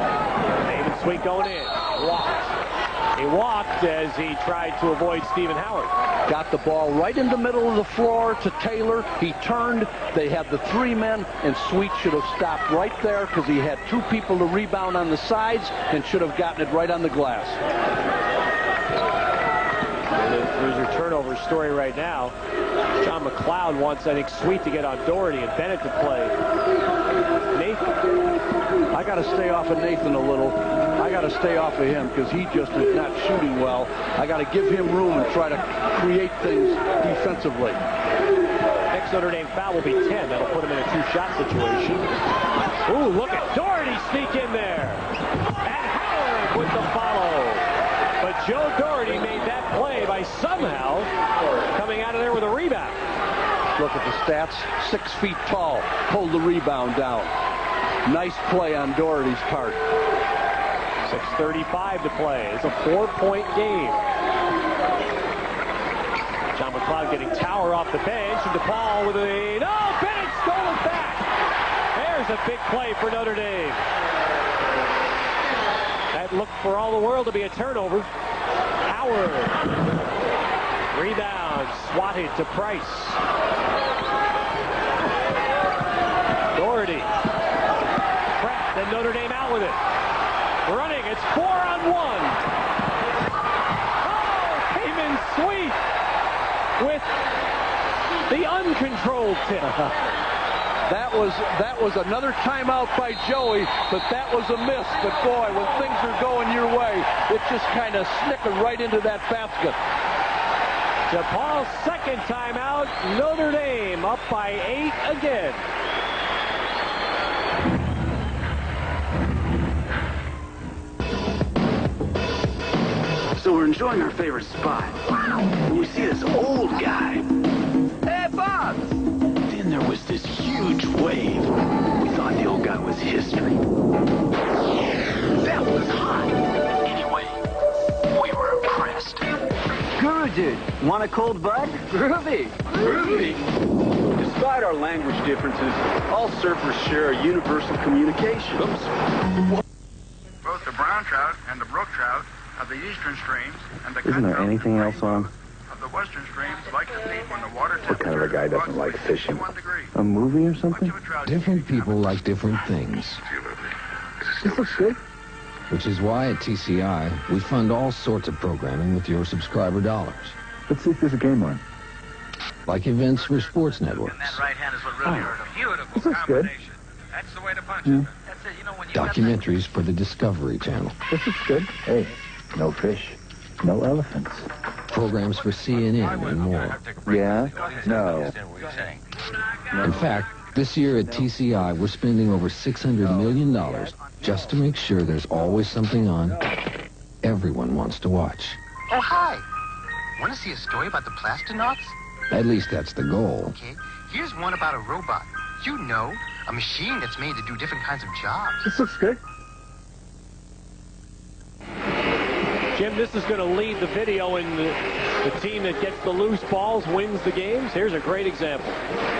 David Sweet going in. Blocked. He walked as he tried to avoid Stephen Howard. Got the ball right in the middle of the floor to Taylor. He turned. They had the 3 men, and Sweet should have stopped right there because he had 2 people to rebound on the sides and should have gotten it right on the glass. There's your turnover story right now. John McLeod wants, I think, Sweet to get on Doherty and Bennett to play. Nathan? I got to stay off of Nathan a little. I got to stay off of him because he just is not shooting well. I got to give him room and try to create things defensively. Next Notre Dame foul will be 10. That'll put him in a 2-shot situation. Ooh, look at Doherty sneak in there. And Howard with the follow. But Joe Doherty made that play by somehow coming out of there with a rebound. Look at the stats. 6 feet tall. Pulled the rebound down. Nice play on Doherty's part. 6:35 to play. It's a 4-point game. John McLeod getting Tower off the bench. And DePaul with a... No! Bennett stole it back! There's a big play for Notre Dame. That looked for all the world to be a turnover. Howard. Rebound. Swatted to Price. Doherty. Trapped and Notre Dame out with it. Running. It's 4-on-1. Oh, came in Sweet with the uncontrolled tip. That was another timeout by Joey, but that was a miss. But boy, when things are going your way, it just kind of snickered right into that basket. DePaul's second timeout. Notre Dame up by 8 again. So we're enjoying our favorite spot. When we see this old guy. Hey, Bob! Then there was this huge wave. We thought the old guy was history. That was hot. Anyway, we were impressed. Guru dude, want a cold bud? Groovy. Groovy. Despite our language differences, all surfers share a universal communication. Oops. Both the brown trout and the brook trout of the eastern streams and the Isn't there anything else on? of the western streams like to feed when the water What kind of a guy doesn't like fishing? 61 degrees. A movie or something? Different people like different things. This looks good. Which is why at TCI, we fund all sorts of programming with your subscriber dollars. Let's see if there's a game on. Like events for sports networks. That right hand is what really hurt him. Beautiful This looks good. That's the way to punch Yeah. it. That's it. You know when you Documentaries for the Discovery Channel. This looks good. Hey, no fish, no elephants. Programs for CNN and more. Yeah? No. In fact, this year at TCI, we're spending over $600 million just to make sure there's always something on everyone wants to watch. Oh, hi. Want to see a story about the plastonauts? At least that's the goal. Okay, here's one about a robot. You know, a machine that's made to do different kinds of jobs. This looks good. Jim, this is going to lead the video, and the team that gets the loose balls wins the games. Here's a great example.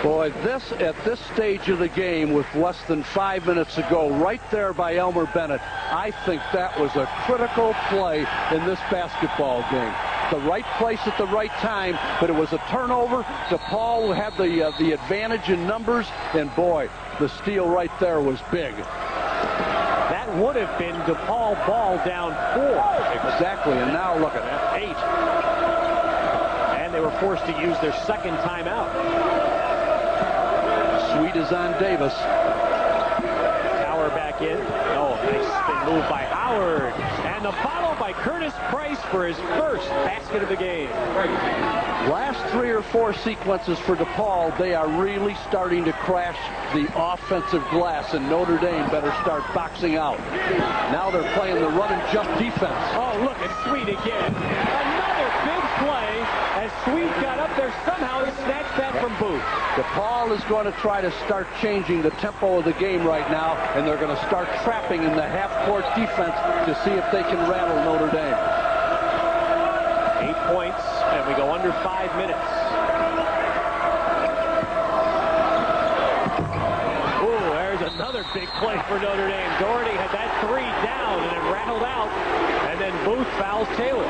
Boy, at this stage of the game with less than 5 minutes to go, right there by Elmer Bennett, I think that was a critical play in this basketball game. The right place at the right time, but it was a turnover. DePaul had the advantage in numbers, and boy, the steal right there was big. That would have been DePaul ball down 4. Exactly, and now look at that, 8. And they were forced to use their second timeout. Sweet is on Davis. Tower back in. Oh, nice spin move by Howard. And the follow by Curtis Price for his first basket of the game. Last 3 or 4 sequences for DePaul, they are really starting to crash the offensive glass, and Notre Dame better start boxing out. Now they're playing the run and jump defense. Oh, look at Sweet again. Another big play as Sweet got up there. Somehow he snatched that from Booth. DePaul is going to try to start changing the tempo of the game right now, and they're going to start trapping in the half-court defense to see if they can rattle Notre Dame. 8 points, and we go under 5 minutes. Ooh, there's another Another big play for Notre Dame. Doherty had that three down and it rattled out. And then Booth fouls Taylor.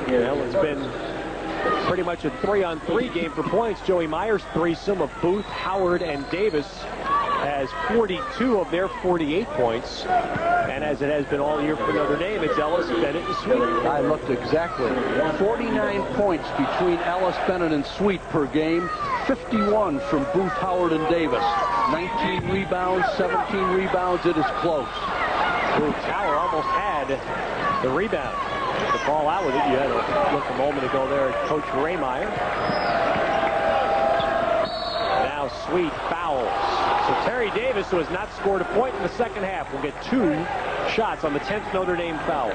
Well, it's been pretty much a 3-on-3 game for points. Joey Myers' threesome of Booth, Howard, and Davis has 42 of their 48 points. And as it has been all year for Notre Dame, it's Ellis, Bennett, and Sweet. I looked exactly. 49 points between Ellis, Bennett, and Sweet per game. 51 from Booth, Howard, and Davis. 19 rebounds, 17 rebounds. It is close. Booth Tower almost had the rebound. The ball out with it. You had a look a moment ago there at Coach Raymeyer. Now Sweet fouls. So Terry Davis, who has not scored a point in the second half, will get 2 shots on the 10th Notre Dame foul.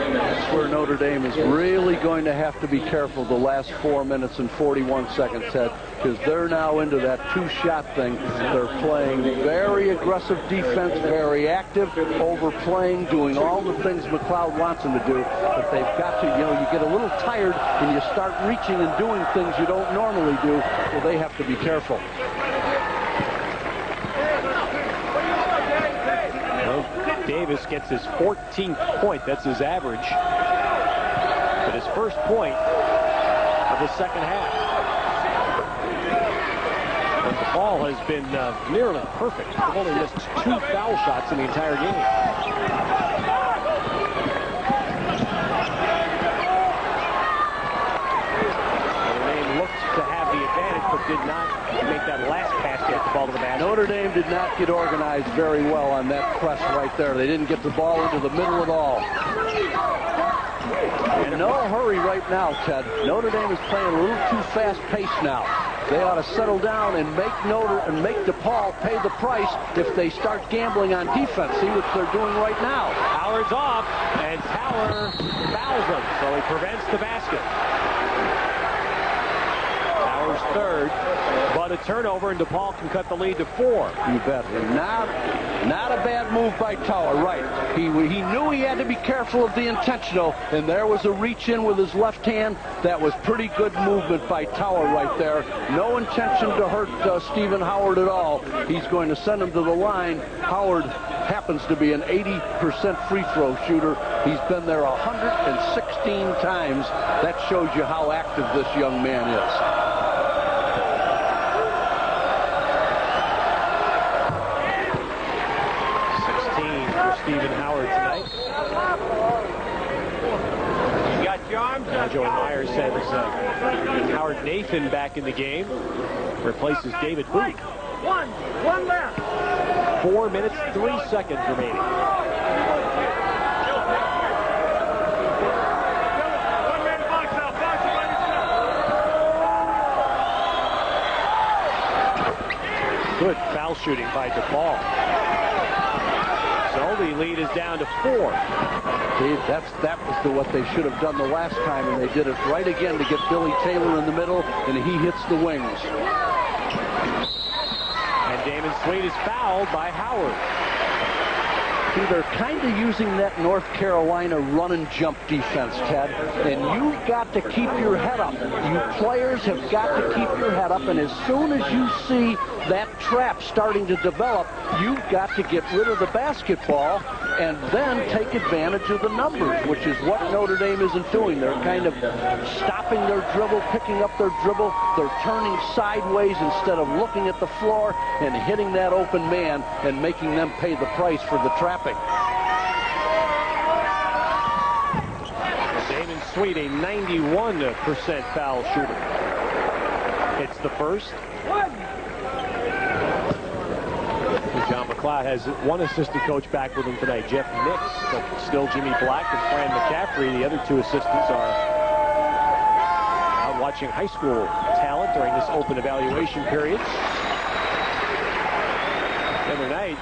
That's where Notre Dame is really going to have to be careful the last 4 minutes and 41 seconds, Ted, because they're now into that 2-shot thing. They're playing very aggressive defense, very active, overplaying, doing all the things McLeod wants them to do. But they've got to, you get a little tired and you start reaching and doing things you don't normally do, so they have to be careful. Davis gets his 14th point. That's his average. But his first point of the second half. And DePaul has been nearly perfect. They've only missed 2 foul shots in the entire game. Notre Dame looked to have the advantage, but did not make that last pass to get the ball to the basket. Notre Dame did not get organized very well on that press right there. They didn't get the ball into the middle at all. In no hurry right now, Ted. Notre Dame is playing a little too fast pace now. They ought to settle down and make DePaul pay the price if they start gambling on defense. See what they're doing right now. Howard's off, and Tower fouls him, so he prevents the basket. Tower's third, but a turnover, and DePaul can cut the lead to 4. You bet. Not a bad move by Tower, right. He knew he had to be careful of the intentional, and there was a reach in with his left hand. That was pretty good movement by Tower right there. No intention to hurt Stephen Howard at all. He's going to send him to the line. Howard happens to be an 80% free throw shooter. He's been there 116 times. That shows you how active this young man is. 16 for Stephen Howard tonight. You got your arms up. Joey Myers sends Howard Nathan back in the game. Replaces David Booth. One left. 4 minutes, 3 seconds remaining. Good foul shooting by DePaul. So the lead is down to 4. That was what they should have done the last time, and they did it right again to get Billy Taylor in the middle, and he hits the wings. And Damon Sweet is fouled by Howard. See, they're kind of using that North Carolina run and jump defense, Ted, and you've got to keep your head up. You players have got to keep your head up, and as soon as you see that trap starting to develop, you've got to get rid of the basketball and then take advantage of the numbers, which is what Notre Dame isn't doing. They're kind of stopping their dribble, picking up their dribble. They're turning sideways instead of looking at the floor and hitting that open man and making them pay the price for the trapping. Damon Sweet, a 91% foul shooter. It's the first. John McLeod has one assistant coach back with him tonight, Jeff Nix, but still Jimmy Black and Fran McCaffrey. The other 2 assistants are out watching high school talent during this open evaluation period. The other night,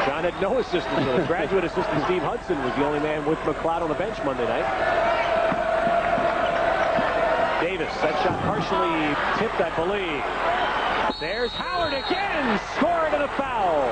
John had no assistants. So graduate assistant Steve Hudson was the only man with McLeod on the bench Monday night. Davis, that shot partially tipped, I believe. There's Howard again, scored and a foul.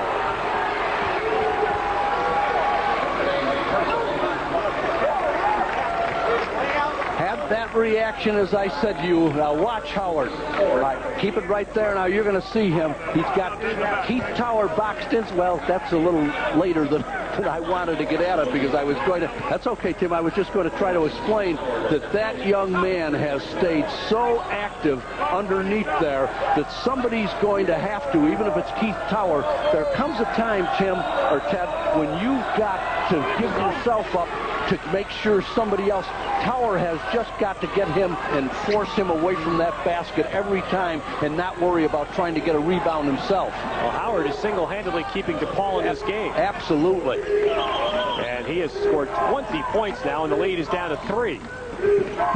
that reaction, as I said to you. Now watch Howard. Right, keep it right there. Now you're going to see him. He's got Keith Tower boxed in. Well, that's a little later than I wanted to get at it because I was going to. That's okay, Tim. I was just going to try to explain that young man has stayed so active underneath there that somebody's going to have to, even if it's Keith Tower. There comes a time, Tim or Ted, when you've got to give yourself up to make sure somebody else. Tower has just got to get him and force him away from that basket every time and not worry about trying to get a rebound himself. Well, Howard is single-handedly keeping DePaul in this game. Absolutely. And he has scored 20 points now, and the lead is down to 3.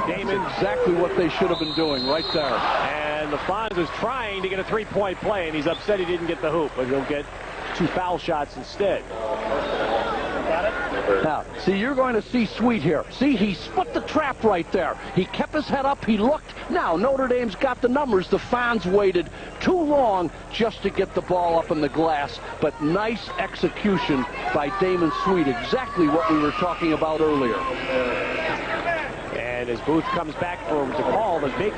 Damon. That's exactly what they should have been doing right there. And the Fonz is trying to get a three-point play, and he's upset he didn't get the hoop, but he'll get 2 foul shots instead. Now, see, you're going to see Sweet here. See, he split the trap right there. He kept his head up. He looked. Now, Notre Dame's got the numbers. The Fonz waited too long just to get the ball up in the glass. But nice execution by Damon Sweet. Exactly what we were talking about earlier. And as Booth comes back for DePaul, the big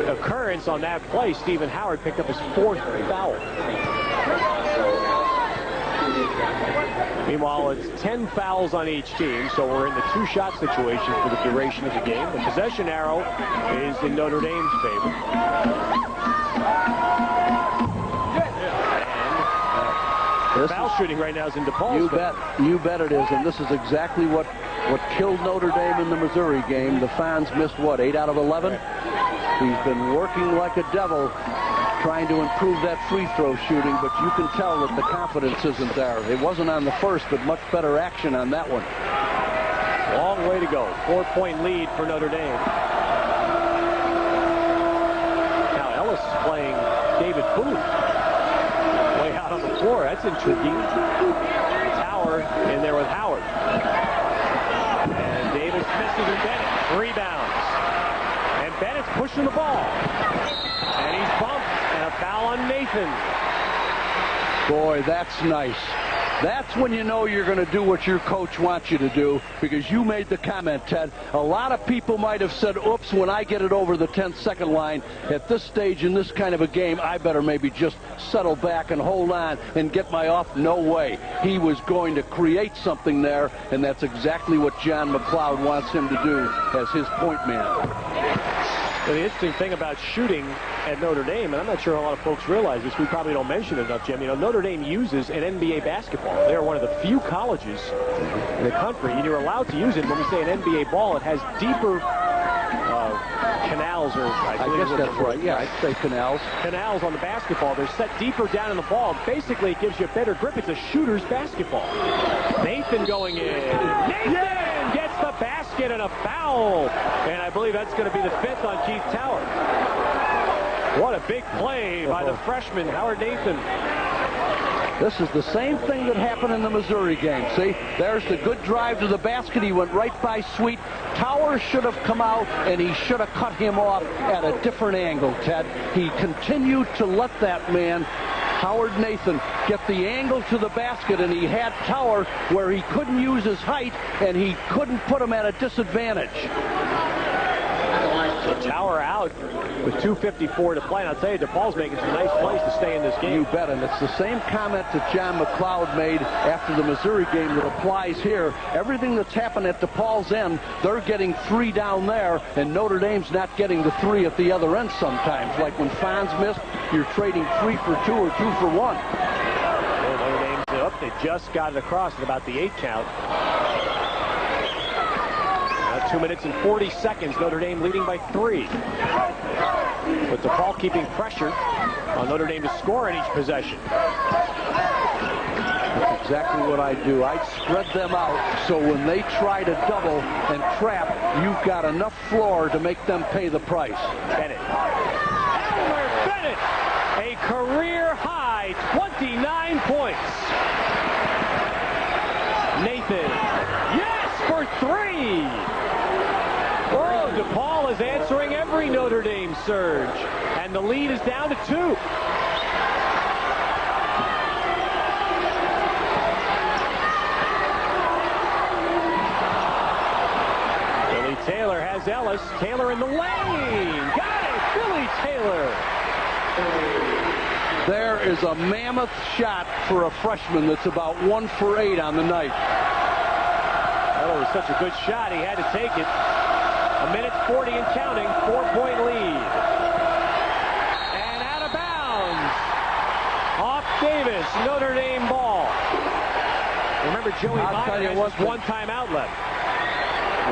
occurrence on that play, Stephen Howard picked up his 4th foul. Meanwhile, it's 10 fouls on each team, so we're in the 2-shot situation for the duration of the game. The possession arrow is in Notre Dame's favor. And foul shooting right now is in DePaul's favor. You bet it is, and this is exactly what killed Notre Dame in the Missouri game. The Fonz missed, what, 8 out of 11? He's been working like a devil trying to improve that free throw shooting, but you can tell that the confidence isn't there. It wasn't on the first, but much better action on that one. Long way to go. 4-point lead for Notre Dame. Now Ellis is playing David Booth way out on the floor. That's intriguing. Tower in there with Howard. And Davis misses and Bennett rebounds. And Bennett's pushing the ball. And he's bumped. And a foul on Nathan. Boy, that's nice. That's when you know you're going to do what your coach wants you to do, because you made the comment, Ted. A lot of people might have said, oops, when I get it over the 10-second line, at this stage in this kind of a game, I better maybe just settle back and hold on and get my off. No way. He was going to create something there, and that's exactly what John McLeod wants him to do as his point man. Well, the interesting thing about shooting at Notre Dame, and I'm not sure a lot of folks realize this, we probably don't mention it enough, Jim, you know, Notre Dame uses an NBA basketball. They are one of the few colleges in the country, and you're allowed to use it. When we say an NBA ball, it has deeper canals, or I guess that's right. Yeah, I'd say canals. Canals on the basketball. They're set deeper down in the ball. Basically, it gives you a better grip. It's a shooter's basketball. Nathan going in. Nathan gets the basket and a foul. And I believe that's going to be the 5th on Keith Tower. What a big play by the freshman, Howard Nathan. This is the same thing that happened in the Missouri game. See, there's the good drive to the basket. He went right by Sweet. Tower should have come out, and he should have cut him off at a different angle, Ted. He continued to let that man, Howard Nathan, get the angle to the basket, and he had Tower where he couldn't use his height, and he couldn't put him at a disadvantage. So Tower out with 2:54 to play. And I'll tell you, DePaul's making some nice plays to stay in this game. You bet, and it's the same comment that John McLeod made after the Missouri game that applies here. Everything that's happened at DePaul's end, they're getting 3 down there, and Notre Dame's not getting the 3 at the other end sometimes. Like when Fonz missed, you're trading 3 for 2 or 2 for 1. Well, Notre Dame's up. They just got it across at about the 8 count. 2 minutes and 40 seconds. Notre Dame leading by 3. But DePaul keeping pressure on Notre Dame to score in each possession. That's exactly what I do. I'd spread them out so when they try to double and trap, you've got enough floor to make them pay the price. Bennett. Elmer Bennett, a career-high 29 points. Nathan, yes, for 3. Oh, DePaul is answering every Notre Dame surge. And the lead is down to 2. Billy Taylor Ellis. Taylor in the lane. Got it. Billy Taylor. There is a mammoth shot for a freshman that's about 1 for 8 on the night. Well, it was such a good shot, he had to take it. 1:40 and counting, 4-point lead. And out of bounds. Off Davis, Notre Dame ball. Remember, Joey Meyer has one timeout left.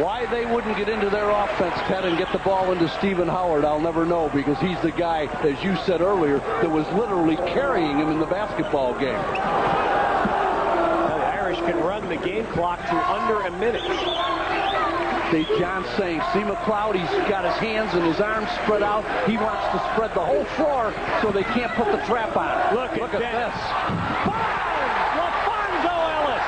Why they wouldn't get into their offense, Ted, and get the ball into Stephen Howard, I'll never know, because he's the guy, as you said earlier, that was literally carrying him in the basketball game. Well, the Irish can run the game clock to under a minute. See John saying, see McLeod, he's got his hands and his arms spread out. He wants to spread the whole floor so they can't put the trap on. Look at this. LaFonso Ellis.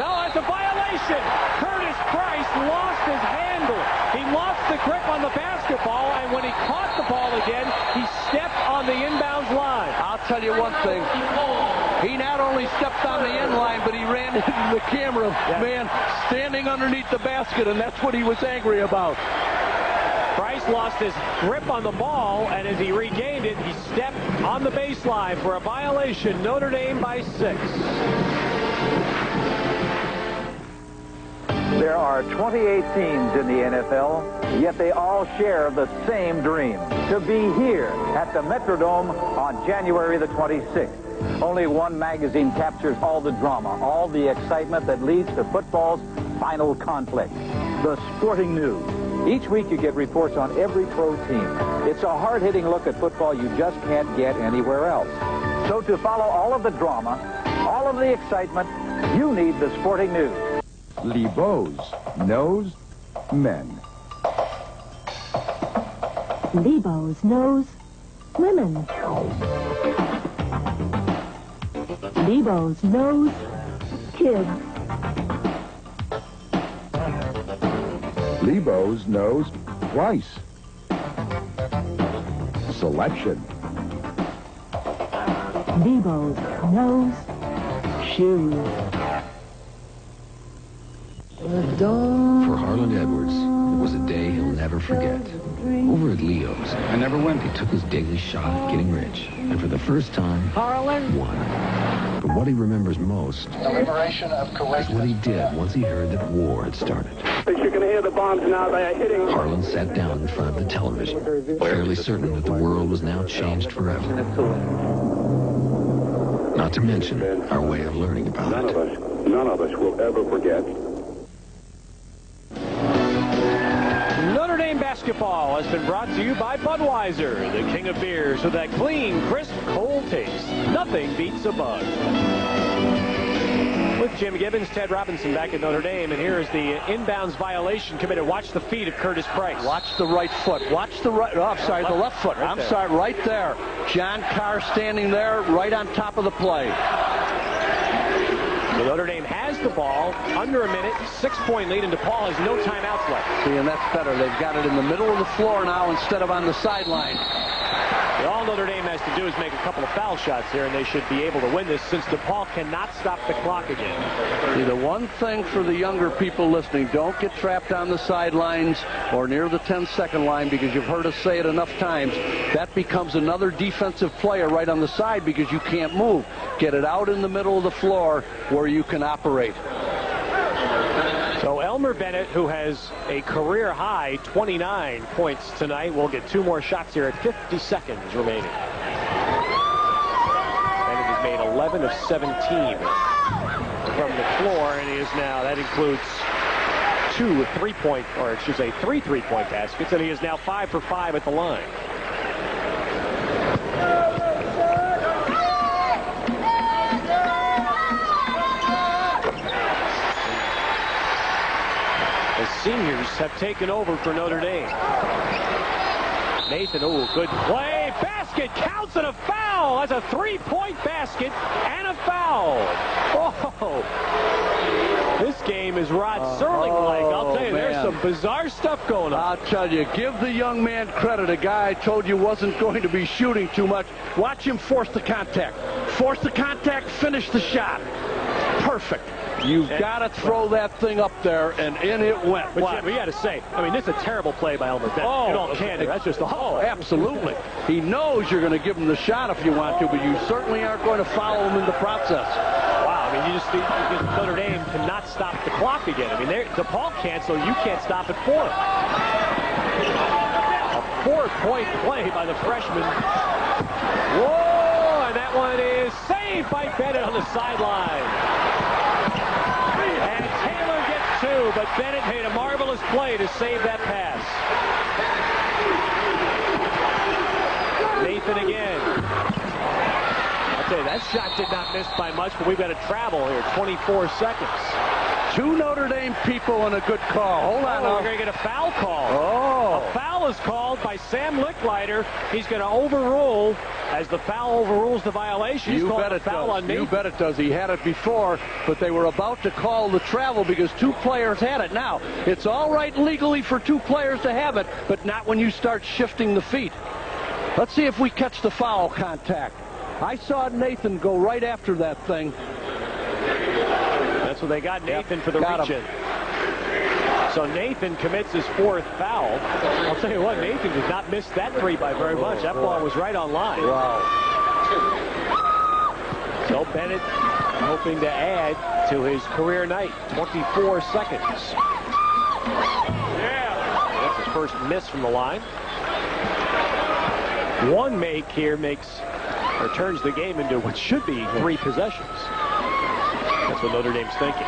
No, it's a violation. Curtis Price lost his handle. He lost the grip on the basketball, and when he caught the ball again, he stepped on the inbounds line. I'll tell you one thing. He not only stepped on the end line, but he ran into the camera man standing underneath the basket, and that's what he was angry about. Price lost his grip on the ball, and as he regained it, he stepped on the baseline for a violation. Notre Dame by 6. There are 28 teams in the NFL, yet they all share the same dream, to be here at the Metrodome on January the 26th. Only one magazine captures all the drama, all the excitement that leads to football's final conflict, the Sporting News. Each week you get reports on every pro team. It's a hard-hitting look at football you just can't get anywhere else. So to follow all of the drama, all of the excitement, you need the Sporting News. Lebo's knows men. Lebo's knows women. Lebo's knows kids. Lebo's knows price. Selection. Lebo's knows shoes. For Harlan Edwards, it was a day he'll never forget. Over at Leo's, I never went. he took his daily shot at getting rich, and for the first time, Harlan won. But what he remembers most The liberation of Kuwait. is what he did once he heard that war had started. You can hear the bombs now. They are hitting. Harlan sat down in front of the television, fairly certain that the world was now changed forever. Not to mention our way of learning about it. None of us will ever forget. Notre Dame basketball has been brought to you by Budweiser, the king of beers with that clean, crisp, cold taste. Nothing beats a bug. With Jim Gibbons, Ted Robinson back at Notre Dame, and here is the inbounds violation committed. Watch the feet of Curtis Price. Watch the right foot. Watch the right. Oh, I'm sorry, the left foot. Right I'm there. sorry, right there. John Carr standing there, right on top of the play. So Notre Dame has the ball, under a minute, 6-point lead, and DePaul has no timeouts left. See, and that's better. They've got it in the middle of the floor now instead of on the sideline. All Notre Dame has to do is make a couple of foul shots here, and they should be able to win this since DePaul cannot stop the clock again. See, the one thing for the younger people listening, don't get trapped on the sidelines or near the 10-second line, because you've heard us say it enough times. That becomes another defensive player right on the side because you can't move. Get it out in the middle of the floor where you can operate. So Elmer Bennett, who has a career-high 29 points tonight, will get 2 more shots here at 50 seconds remaining. Bennett has made 11 of 17 from the floor, and he is now, that includes 2 3-point, or I should say 3 3-point baskets, and he is now 5 for 5 at the line. The seniors have taken over for Notre Dame. Nathan, oh, good play. Basket counts and a foul. That's a 3-point basket and a foul. Oh, this game is Rod Serling-like. I'll tell you, there's some bizarre stuff going on. I'll tell you, give the young man credit. A guy I told you wasn't going to be shooting too much. Watch him force the contact. Force the contact, finish the shot. perfect. You've got to throw that thing up there, and in it went. But we got to say, I mean, this is a terrible play by Elmer Bennett. Oh, in all candor, that's just a absolutely. He knows you're going to give him the shot if you want to, but you certainly aren't going to follow him in the process. Wow, I mean, you just Notre Dame cannot stop the clock again. I mean, DePaul can't, so you can't stop it for him. A 4-point play by the freshman. Whoa, and that one is saved by Bennett on the sideline. And Taylor gets 2, but Bennett made a marvelous play to save that pass. Nathan again. I'll tell you, that shot did not miss by much, but we've got to travel here. 24 seconds. 2 Notre Dame people and a good call. Hold on. We're going to get a foul call. Oh. A foul is called by Sam Licklider. He's going to overrule, as the foul overrules the violation. He's called a foul on Nathan. You bet it does. He had it before, but they were about to call the travel because 2 players had it. Now, it's all right legally for 2 players to have it, but not when you start shifting the feet. Let's see if we catch the foul contact. I saw Nathan go right after that thing. That's what they got Nathan for the reach-in. So Nathan commits his 4th foul. I'll tell you what, Nathan did not miss that 3 by very much. That ball was right on line. Wow. So Bennett hoping to add to his career night. 24 seconds. That's his first miss from the line. One make here turns the game into what should be 3 possessions. That's what Notre Dame's thinking.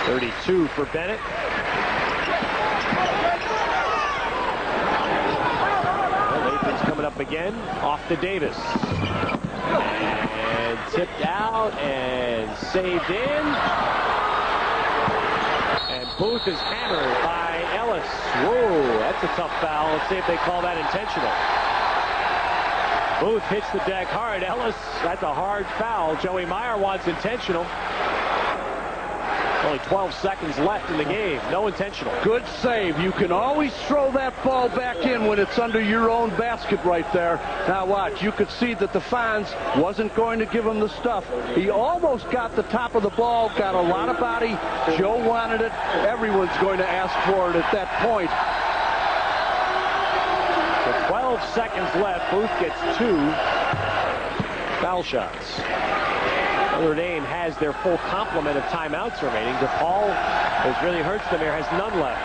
32 for Bennett. Well, Nathan's coming up again, off to Davis. And tipped out and saved in. And Booth is hammered by Ellis. Whoa, that's a tough foul. Let's see if they call that intentional. Booth hits the deck hard. Ellis, that's a hard foul. Joey Meyer wants intentional. Only 12 seconds left in the game. No intentional. Good save. You can always throw that ball back in when it's under your own basket right there. Now watch. You could see that the Fonz wasn't going to give him the stuff. He almost got the top of the ball, got a lot of body. Joe wanted it. Everyone's going to ask for it at that point. 12 seconds left. Booth gets 2 foul shots. Notre Dame has their full complement of timeouts remaining. DePaul, as really hurts them here, has none left.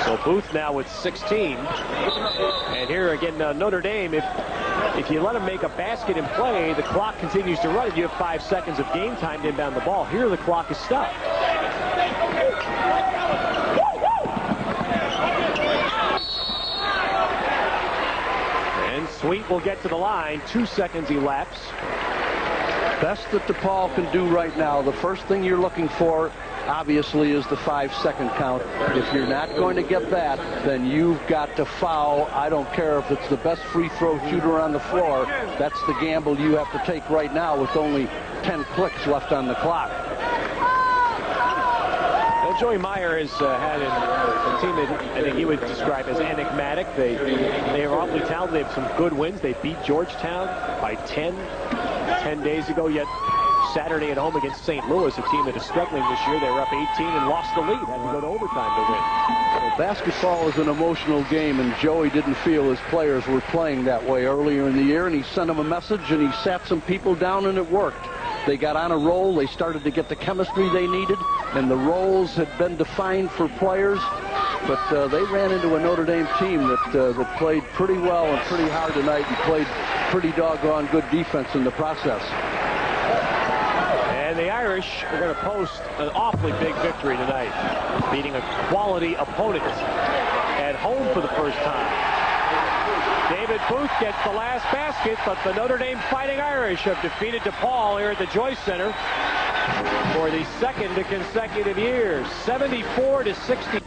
So Booth now with 16. And here again, Notre Dame, if you let them make a basket in play, the clock continues to run. You have 5 seconds of game time to inbound the ball. Here the clock is stopped. Sweet will get to the line. 2 seconds elapse. Best that DePaul can do right now. The first thing you're looking for, obviously, is the 5-second count. If you're not going to get that, then you've got to foul. I don't care if it's the best free throw shooter on the floor. That's the gamble you have to take right now with only 10 clicks left on the clock. Well, Joey Meyer has had a team that I think he would describe as enigmatic. They are awfully talented. They have some good wins. They beat Georgetown by 10 days ago, yet Saturday at home against St. Louis, a team that is struggling this year. They were up 18 and lost the lead. Had to go to overtime to win. Well, basketball is an emotional game, and Joey didn't feel his players were playing that way earlier in the year, and he sent them a message, and he sat some people down, and it worked. They got on a roll. They started to get the chemistry they needed, and the roles had been defined for players. But they ran into a Notre Dame team that played pretty well and pretty hard tonight and played pretty doggone good defense in the process. And the Irish are going to post an awfully big victory tonight, beating a quality opponent at home for the first time. David Booth gets the last basket, but the Notre Dame Fighting Irish have defeated DePaul here at the Joyce Center for the second consecutive years, 74-60.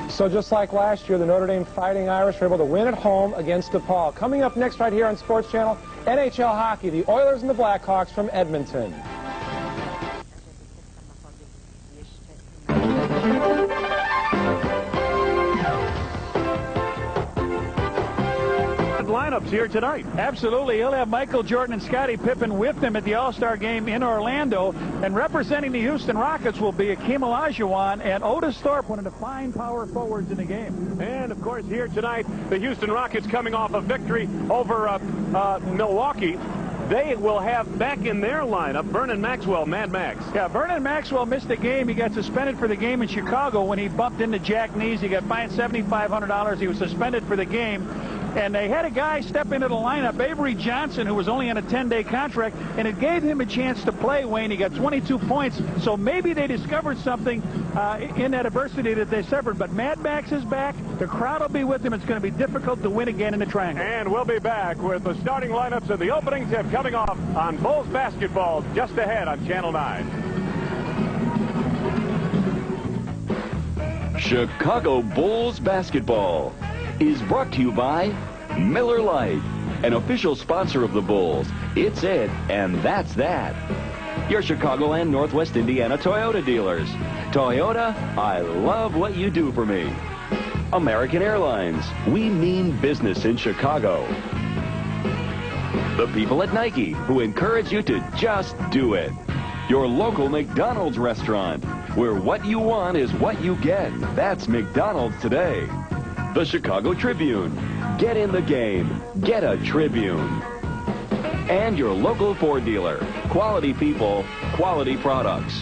So just like last year, the Notre Dame Fighting Irish were able to win at home against DePaul. Coming up next right here on Sports Channel, NHL hockey, the Oilers and the Blackhawks from Edmonton. lineups here tonight. Absolutely. He'll have Michael Jordan and Scottie Pippen with him at the All-Star game in Orlando. And representing the Houston Rockets will be Akeem Olajuwon and Otis Thorpe, one of the fine power forwards in the game. And, of course, here tonight, the Houston Rockets coming off a victory over Milwaukee. They will have back in their lineup Vernon Maxwell, Mad Max. Yeah, Vernon Maxwell missed the game. He got suspended for the game in Chicago when he bumped into Jack Nees. He got fined $7,500. He was suspended for the game. And they had a guy step into the lineup, Avery Johnson, who was only on a 10-day contract, and it gave him a chance to play, Wayne. He got 22 points, so maybe they discovered something in that adversity that they suffered. But Mad Max is back. The crowd will be with him. It's going to be difficult to win again in the Triangle. And we'll be back with the starting lineups of the opening tip coming off on Bulls basketball just ahead on Channel 9. Chicago Bulls basketball is brought to you by Miller Lite, an official sponsor of the Bulls. It's it, and that's that. Your Chicago and Northwest Indiana Toyota dealers. Toyota, I love what you do for me. American Airlines, we mean business in Chicago. The people at Nike, who encourage you to just do it. Your local McDonald's restaurant, where what you want is what you get. That's McDonald's today. The Chicago Tribune. Get in the game. Get a Tribune. And your local Ford dealer. Quality people, quality products.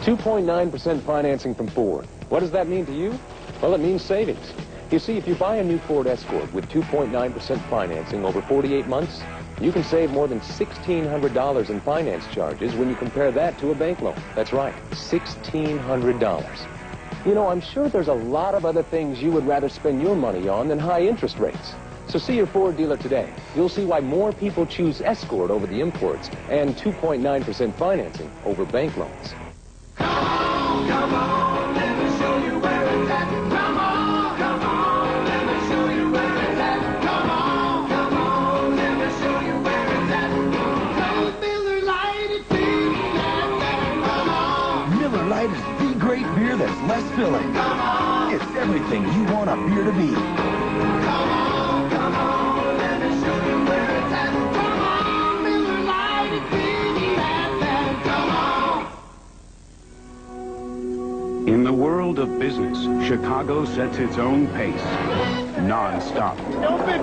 2.9% financing from Ford. What does that mean to you? Well, it means savings. You see, if you buy a new Ford Escort with 2.9% financing over 48 months, you can save more than $1,600 in finance charges when you compare that to a bank loan. That's right, $1,600. You know, I'm sure there's a lot of other things you would rather spend your money on than high interest rates. So see your Ford dealer today. You'll see why more people choose Escort over the imports and 2.9% financing over bank loans. Come on, let me show you where it's at. Come on, let me show you where it's at. Come on, let me show you where it's at. Come Miller Lite, it's easy like that. Come on. Miller Lite is the great beer that's less filling. Come on. It's everything you want a beer to be. Come on, let me show you where it's at. Come on, Miller Lite, it's easy like that. Come on. In the world of business, Chicago sets its own pace, non-stop. No big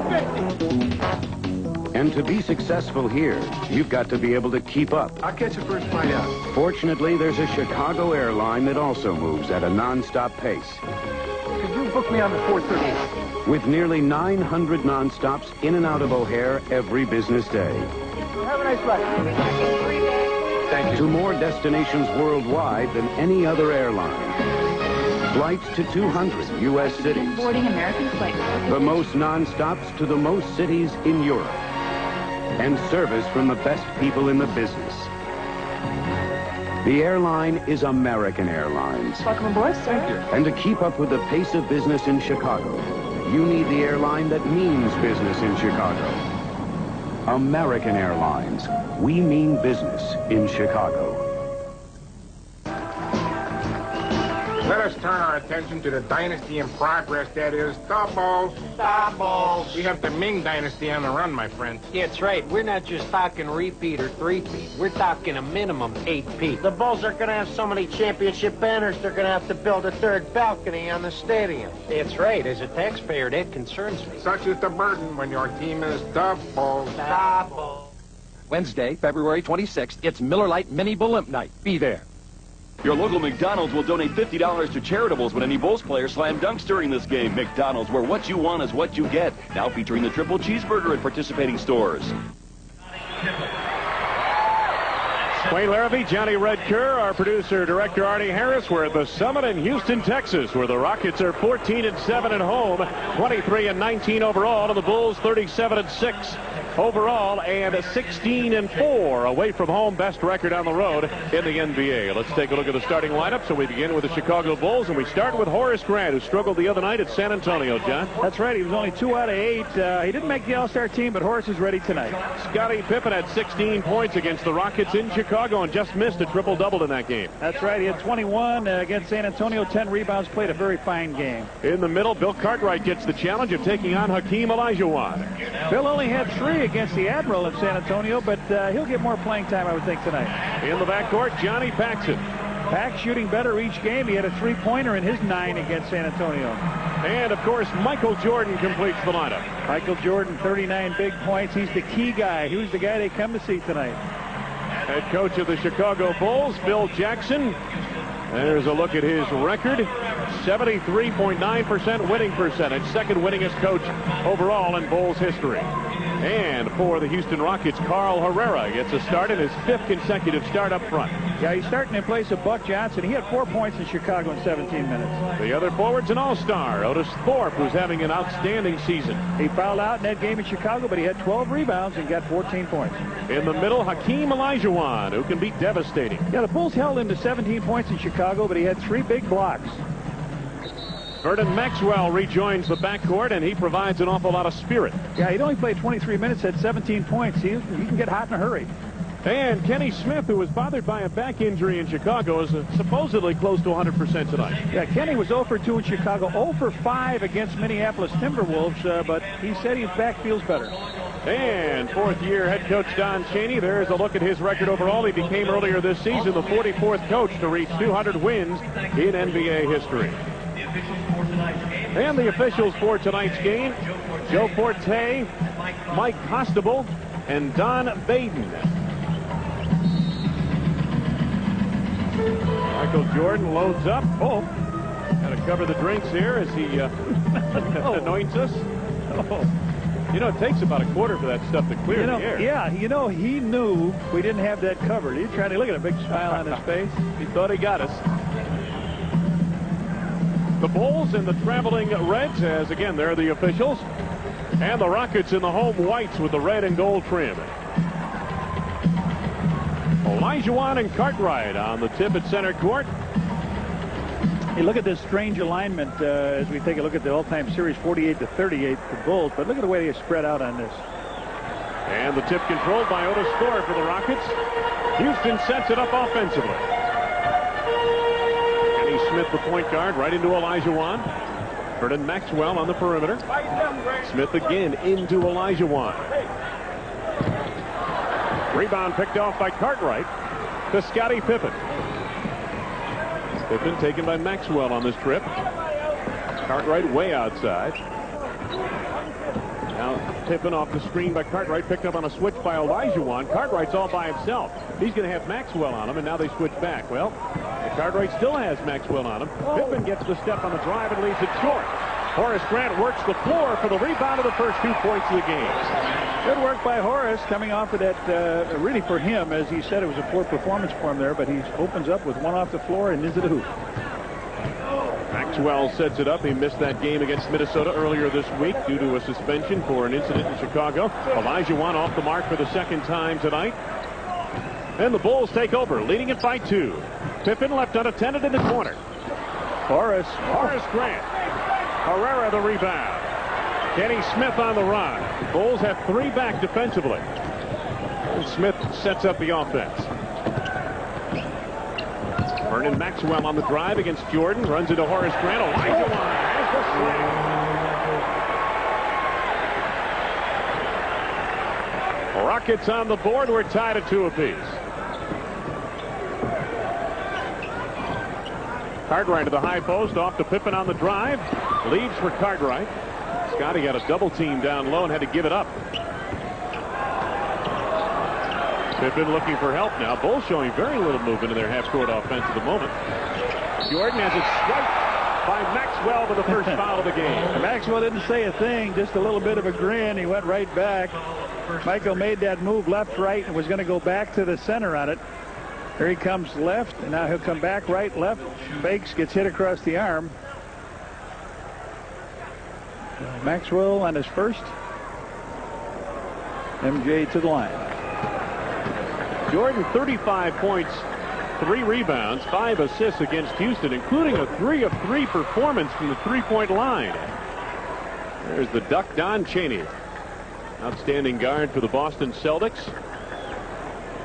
50. And to be successful here, you've got to be able to keep up. I'll catch you first flight out. Fortunately, there's a Chicago airline that also moves at a non-stop pace. Could you book me on the 430? With nearly 900 non-stops in and out of O'Hare every business day. Have a nice flight. Thank you. To more destinations worldwide than any other airline. Flights to 200 U.S. cities. Boarding American flight. The most non-stops to the most cities in Europe. And service from the best people in the business. The airline is American Airlines. Welcome aboard, sir. Thank you. And to keep up with the pace of business in Chicago, you need the airline that means business in Chicago. American Airlines. We mean business in Chicago. Let us turn our attention to the dynasty in progress, that is, the Bulls. The Bulls. We have the Ming dynasty on the run, my friend. That's right. We're not just talking repeat or three-peat. We're talking a minimum 8-peat. The Bulls are going to have so many championship banners, they're going to have to build a third balcony on the stadium. That's right. As a taxpayer, that concerns me. Such is the burden when your team is the Bulls. The Bulls. Wednesday, February 26th, it's Miller Lite Mini Blimp Night. Be there. Your local McDonald's will donate $50 to charitables when any Bulls player slam dunks during this game. McDonald's, where what you want is what you get. Now featuring the triple cheeseburger at participating stores. Wayne Larrabee, Johnny Red Kerr, our producer, director Arnie Harris. We're at the Summit in Houston, Texas, where the Rockets are 14-7 at home, 23-19 overall, and the Bulls 37-6. overall and 16-4 away from home. Best record on the road in the NBA. Let's take a look at the starting lineup. So we begin with the Chicago Bulls, and we start with Horace Grant, who struggled the other night at San Antonio, John. That's right. He was only 2 out of 8. He didn't make the All-Star team, but Horace is ready tonight. Scottie Pippen had 16 points against the Rockets in Chicago and just missed a triple-double in that game. That's right. He had 21 against San Antonio, 10 rebounds, played a very fine game. In the middle, Bill Cartwright gets the challenge of taking on Hakeem Olajuwon. Bill only had 3 against the Admiral of San Antonio, but he'll get more playing time, I would think, tonight. In the backcourt, Johnny Paxson. Pax shooting better each game. He had a 3-pointer in his 9 against San Antonio. And, of course, Michael Jordan completes the lineup. Michael Jordan, 39 big points. He's the key guy. Who's the guy they come to see tonight? Head coach of the Chicago Bulls, Phil Jackson. There's a look at his record. 73.9% winning percentage. Second winningest coach overall in Bulls history. And for the Houston Rockets, Carl Herrera gets a start in his 5th consecutive start up front. Yeah, he's starting in place of Buck Johnson. He had 4 points in Chicago in 17 minutes. The other forward's an all-star, Otis Thorpe, who's having an outstanding season. He fouled out in that game in Chicago, but he had 12 rebounds and got 14 points. In the middle, Hakeem Olajuwon, who can be devastating. Yeah, the Bulls held him to 17 points in Chicago, but he had 3 big blocks. Vernon Maxwell rejoins the backcourt, and he provides an awful lot of spirit. Yeah, he'd only played 23 minutes, had 17 points. He can get hot in a hurry. And Kenny Smith, who was bothered by a back injury in Chicago, is supposedly close to 100% tonight. Yeah, Kenny was 0 for 2 in Chicago, 0 for 5 against Minneapolis Timberwolves, but he said his back feels better. And fourth-year head coach Don Chaney, there's a look at his record overall. He became earlier this season the 44th coach to reach 200 wins in NBA history. And the officials for tonight's game, Joe Forte, Mike Costable, and Don Baden. Michael Jordan loads up. Oh, got to cover the drinks here as he anoints us. Oh. You know, it takes about a quarter for that stuff to clear the air. Yeah, you know, he knew we didn't have that covered. He's trying to look at a big smile on his face. He thought he got us. The Bulls and the traveling Reds, as again, they're the officials. And the Rockets in the home whites with the red and gold trim. Olajuwon and Cartwright on the tip at center court. Hey, look at this strange alignment as we take a look at the all-time series, 48-38 for Bulls. But look at the way they spread out on this. And the tip controlled by Otis Thorpe for the Rockets. Houston sets it up offensively. Kenny Smith, the point guard, right into Olajuwon. Vernon Maxwell on the perimeter. Smith again into Olajuwon. Rebound picked off by Cartwright to Scottie Pippen. Pippen taken by Maxwell on this trip. Cartwright way outside. Now Pippen off the screen by Cartwright, picked up on a switch by Olajuwon. Cartwright's all by himself. He's going to have Maxwell on him, and now they switch back. Well, Cartwright still has Maxwell on him. Pippen gets the step on the drive and leaves it short. Horace Grant works the floor for the rebound of the first 2 points of the game. Good work by Horace coming off of that, really for him, as he said, it was a poor performance for him there, but he opens up with one off the floor and into the hoop. Maxwell sets it up. He missed that game against Minnesota earlier this week due to a suspension for an incident in Chicago. Olajuwon off the mark for the second time tonight. And the Bulls take over, leading it by 2. Pippen left unattended in the corner. Horace Grant. Herrera the rebound. Kenny Smith on the run. The Bulls have 3 back defensively. And Smith sets up the offense. Vernon Maxwell on the drive against Jordan. Runs into Horace Grant. Olajuwon has the slam. Rockets on the board. We're tied at 2 apiece. Cartwright to the high post. Off to Pippen on the drive. Leads for Cartwright. Scottie got a double team down low and had to give it up. Pippen looking for help now. Bulls showing very little movement in their half-court offense at the moment. Jordan has it swiped by Maxwell for the first foul of the game. Maxwell didn't say a thing, just a little bit of a grin. He went right back. Michael made that move left, right, and was going to go back to the center on it. Here he comes left, and now he'll come back right, left. Fakes, gets hit across the arm. Maxwell on his first. MJ to the line. Jordan, 35 points, 3 rebounds, 5 assists against Houston, including a 3-of-3 performance from the three-point line. There's the Duck, Don Chaney. Outstanding guard for the Boston Celtics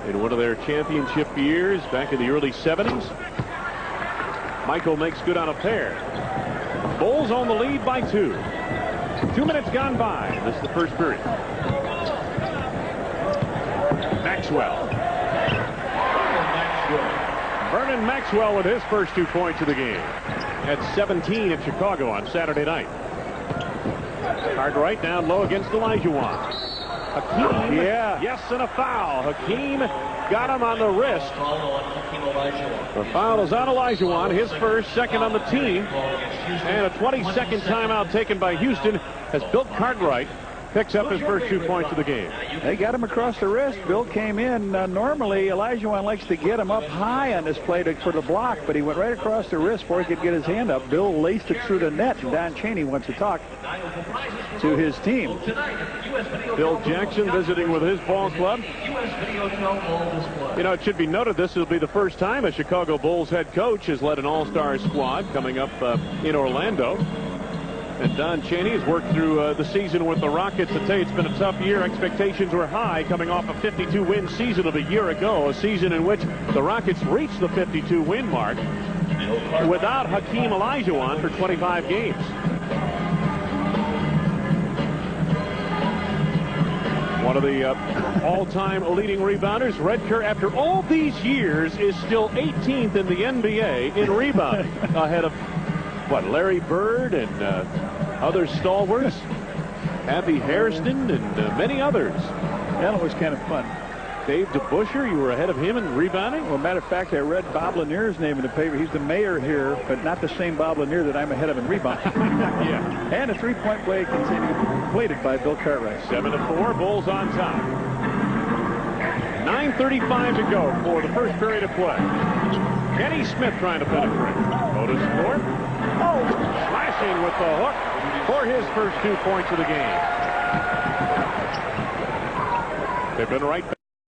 in one of their championship years back in the early 70s. Michael makes good on a pair. Bulls on the lead by 2. 2 minutes gone by. This is the first period. Maxwell. Vernon Maxwell with his first 2 points of the game. Had 17 in Chicago on Saturday night. Cartwright down low against Olajuwon. Hakeem, yes, and a foul. Hakeem got him on the wrist. The foul is on Olajuwon, his first, second on the team. And a 20-second timeout taken by Houston as Bill Cartwright picks up his first 2 points of the game. They got him across the wrist. Bill came in. Normally, Olajuwon likes to get him up high on this play for the block, but he went right across the wrist before he could get his hand up. Bill laced it through the net, and Don Chaney wants to talk to his team. Bill Jackson visiting with his ball club. You know, it should be noted this will be the first time a Chicago Bulls head coach has led an all-star squad coming up in Orlando. And Don Chaney has worked through the season with the Rockets. I tell you, it's been a tough year. Expectations were high coming off a 52-win season of a year ago, a season in which the Rockets reached the 52-win mark without Hakeem Olajuwon for 25 games. One of the all-time leading rebounders, Redker, after all these years, is still 18th in the NBA in rebounding, ahead of what, Larry Bird and other stalwarts, Abby Hairston, and many others. That was kind of fun. Dave DeBuscher, you were ahead of him in rebounding? Well, matter of fact, I read Bob Lanier's name in the paper. He's the mayor here, but not the same Bob Lanier that I'm ahead of in rebounding. Yeah. And a three-point play completed by Bill Cartwright. 7-4, Bulls on top. 9:35 to go for the first period of play. Kenny Smith trying to penetrate. Go to score. Slashing with the hook for his first 2 points of the game. They've been right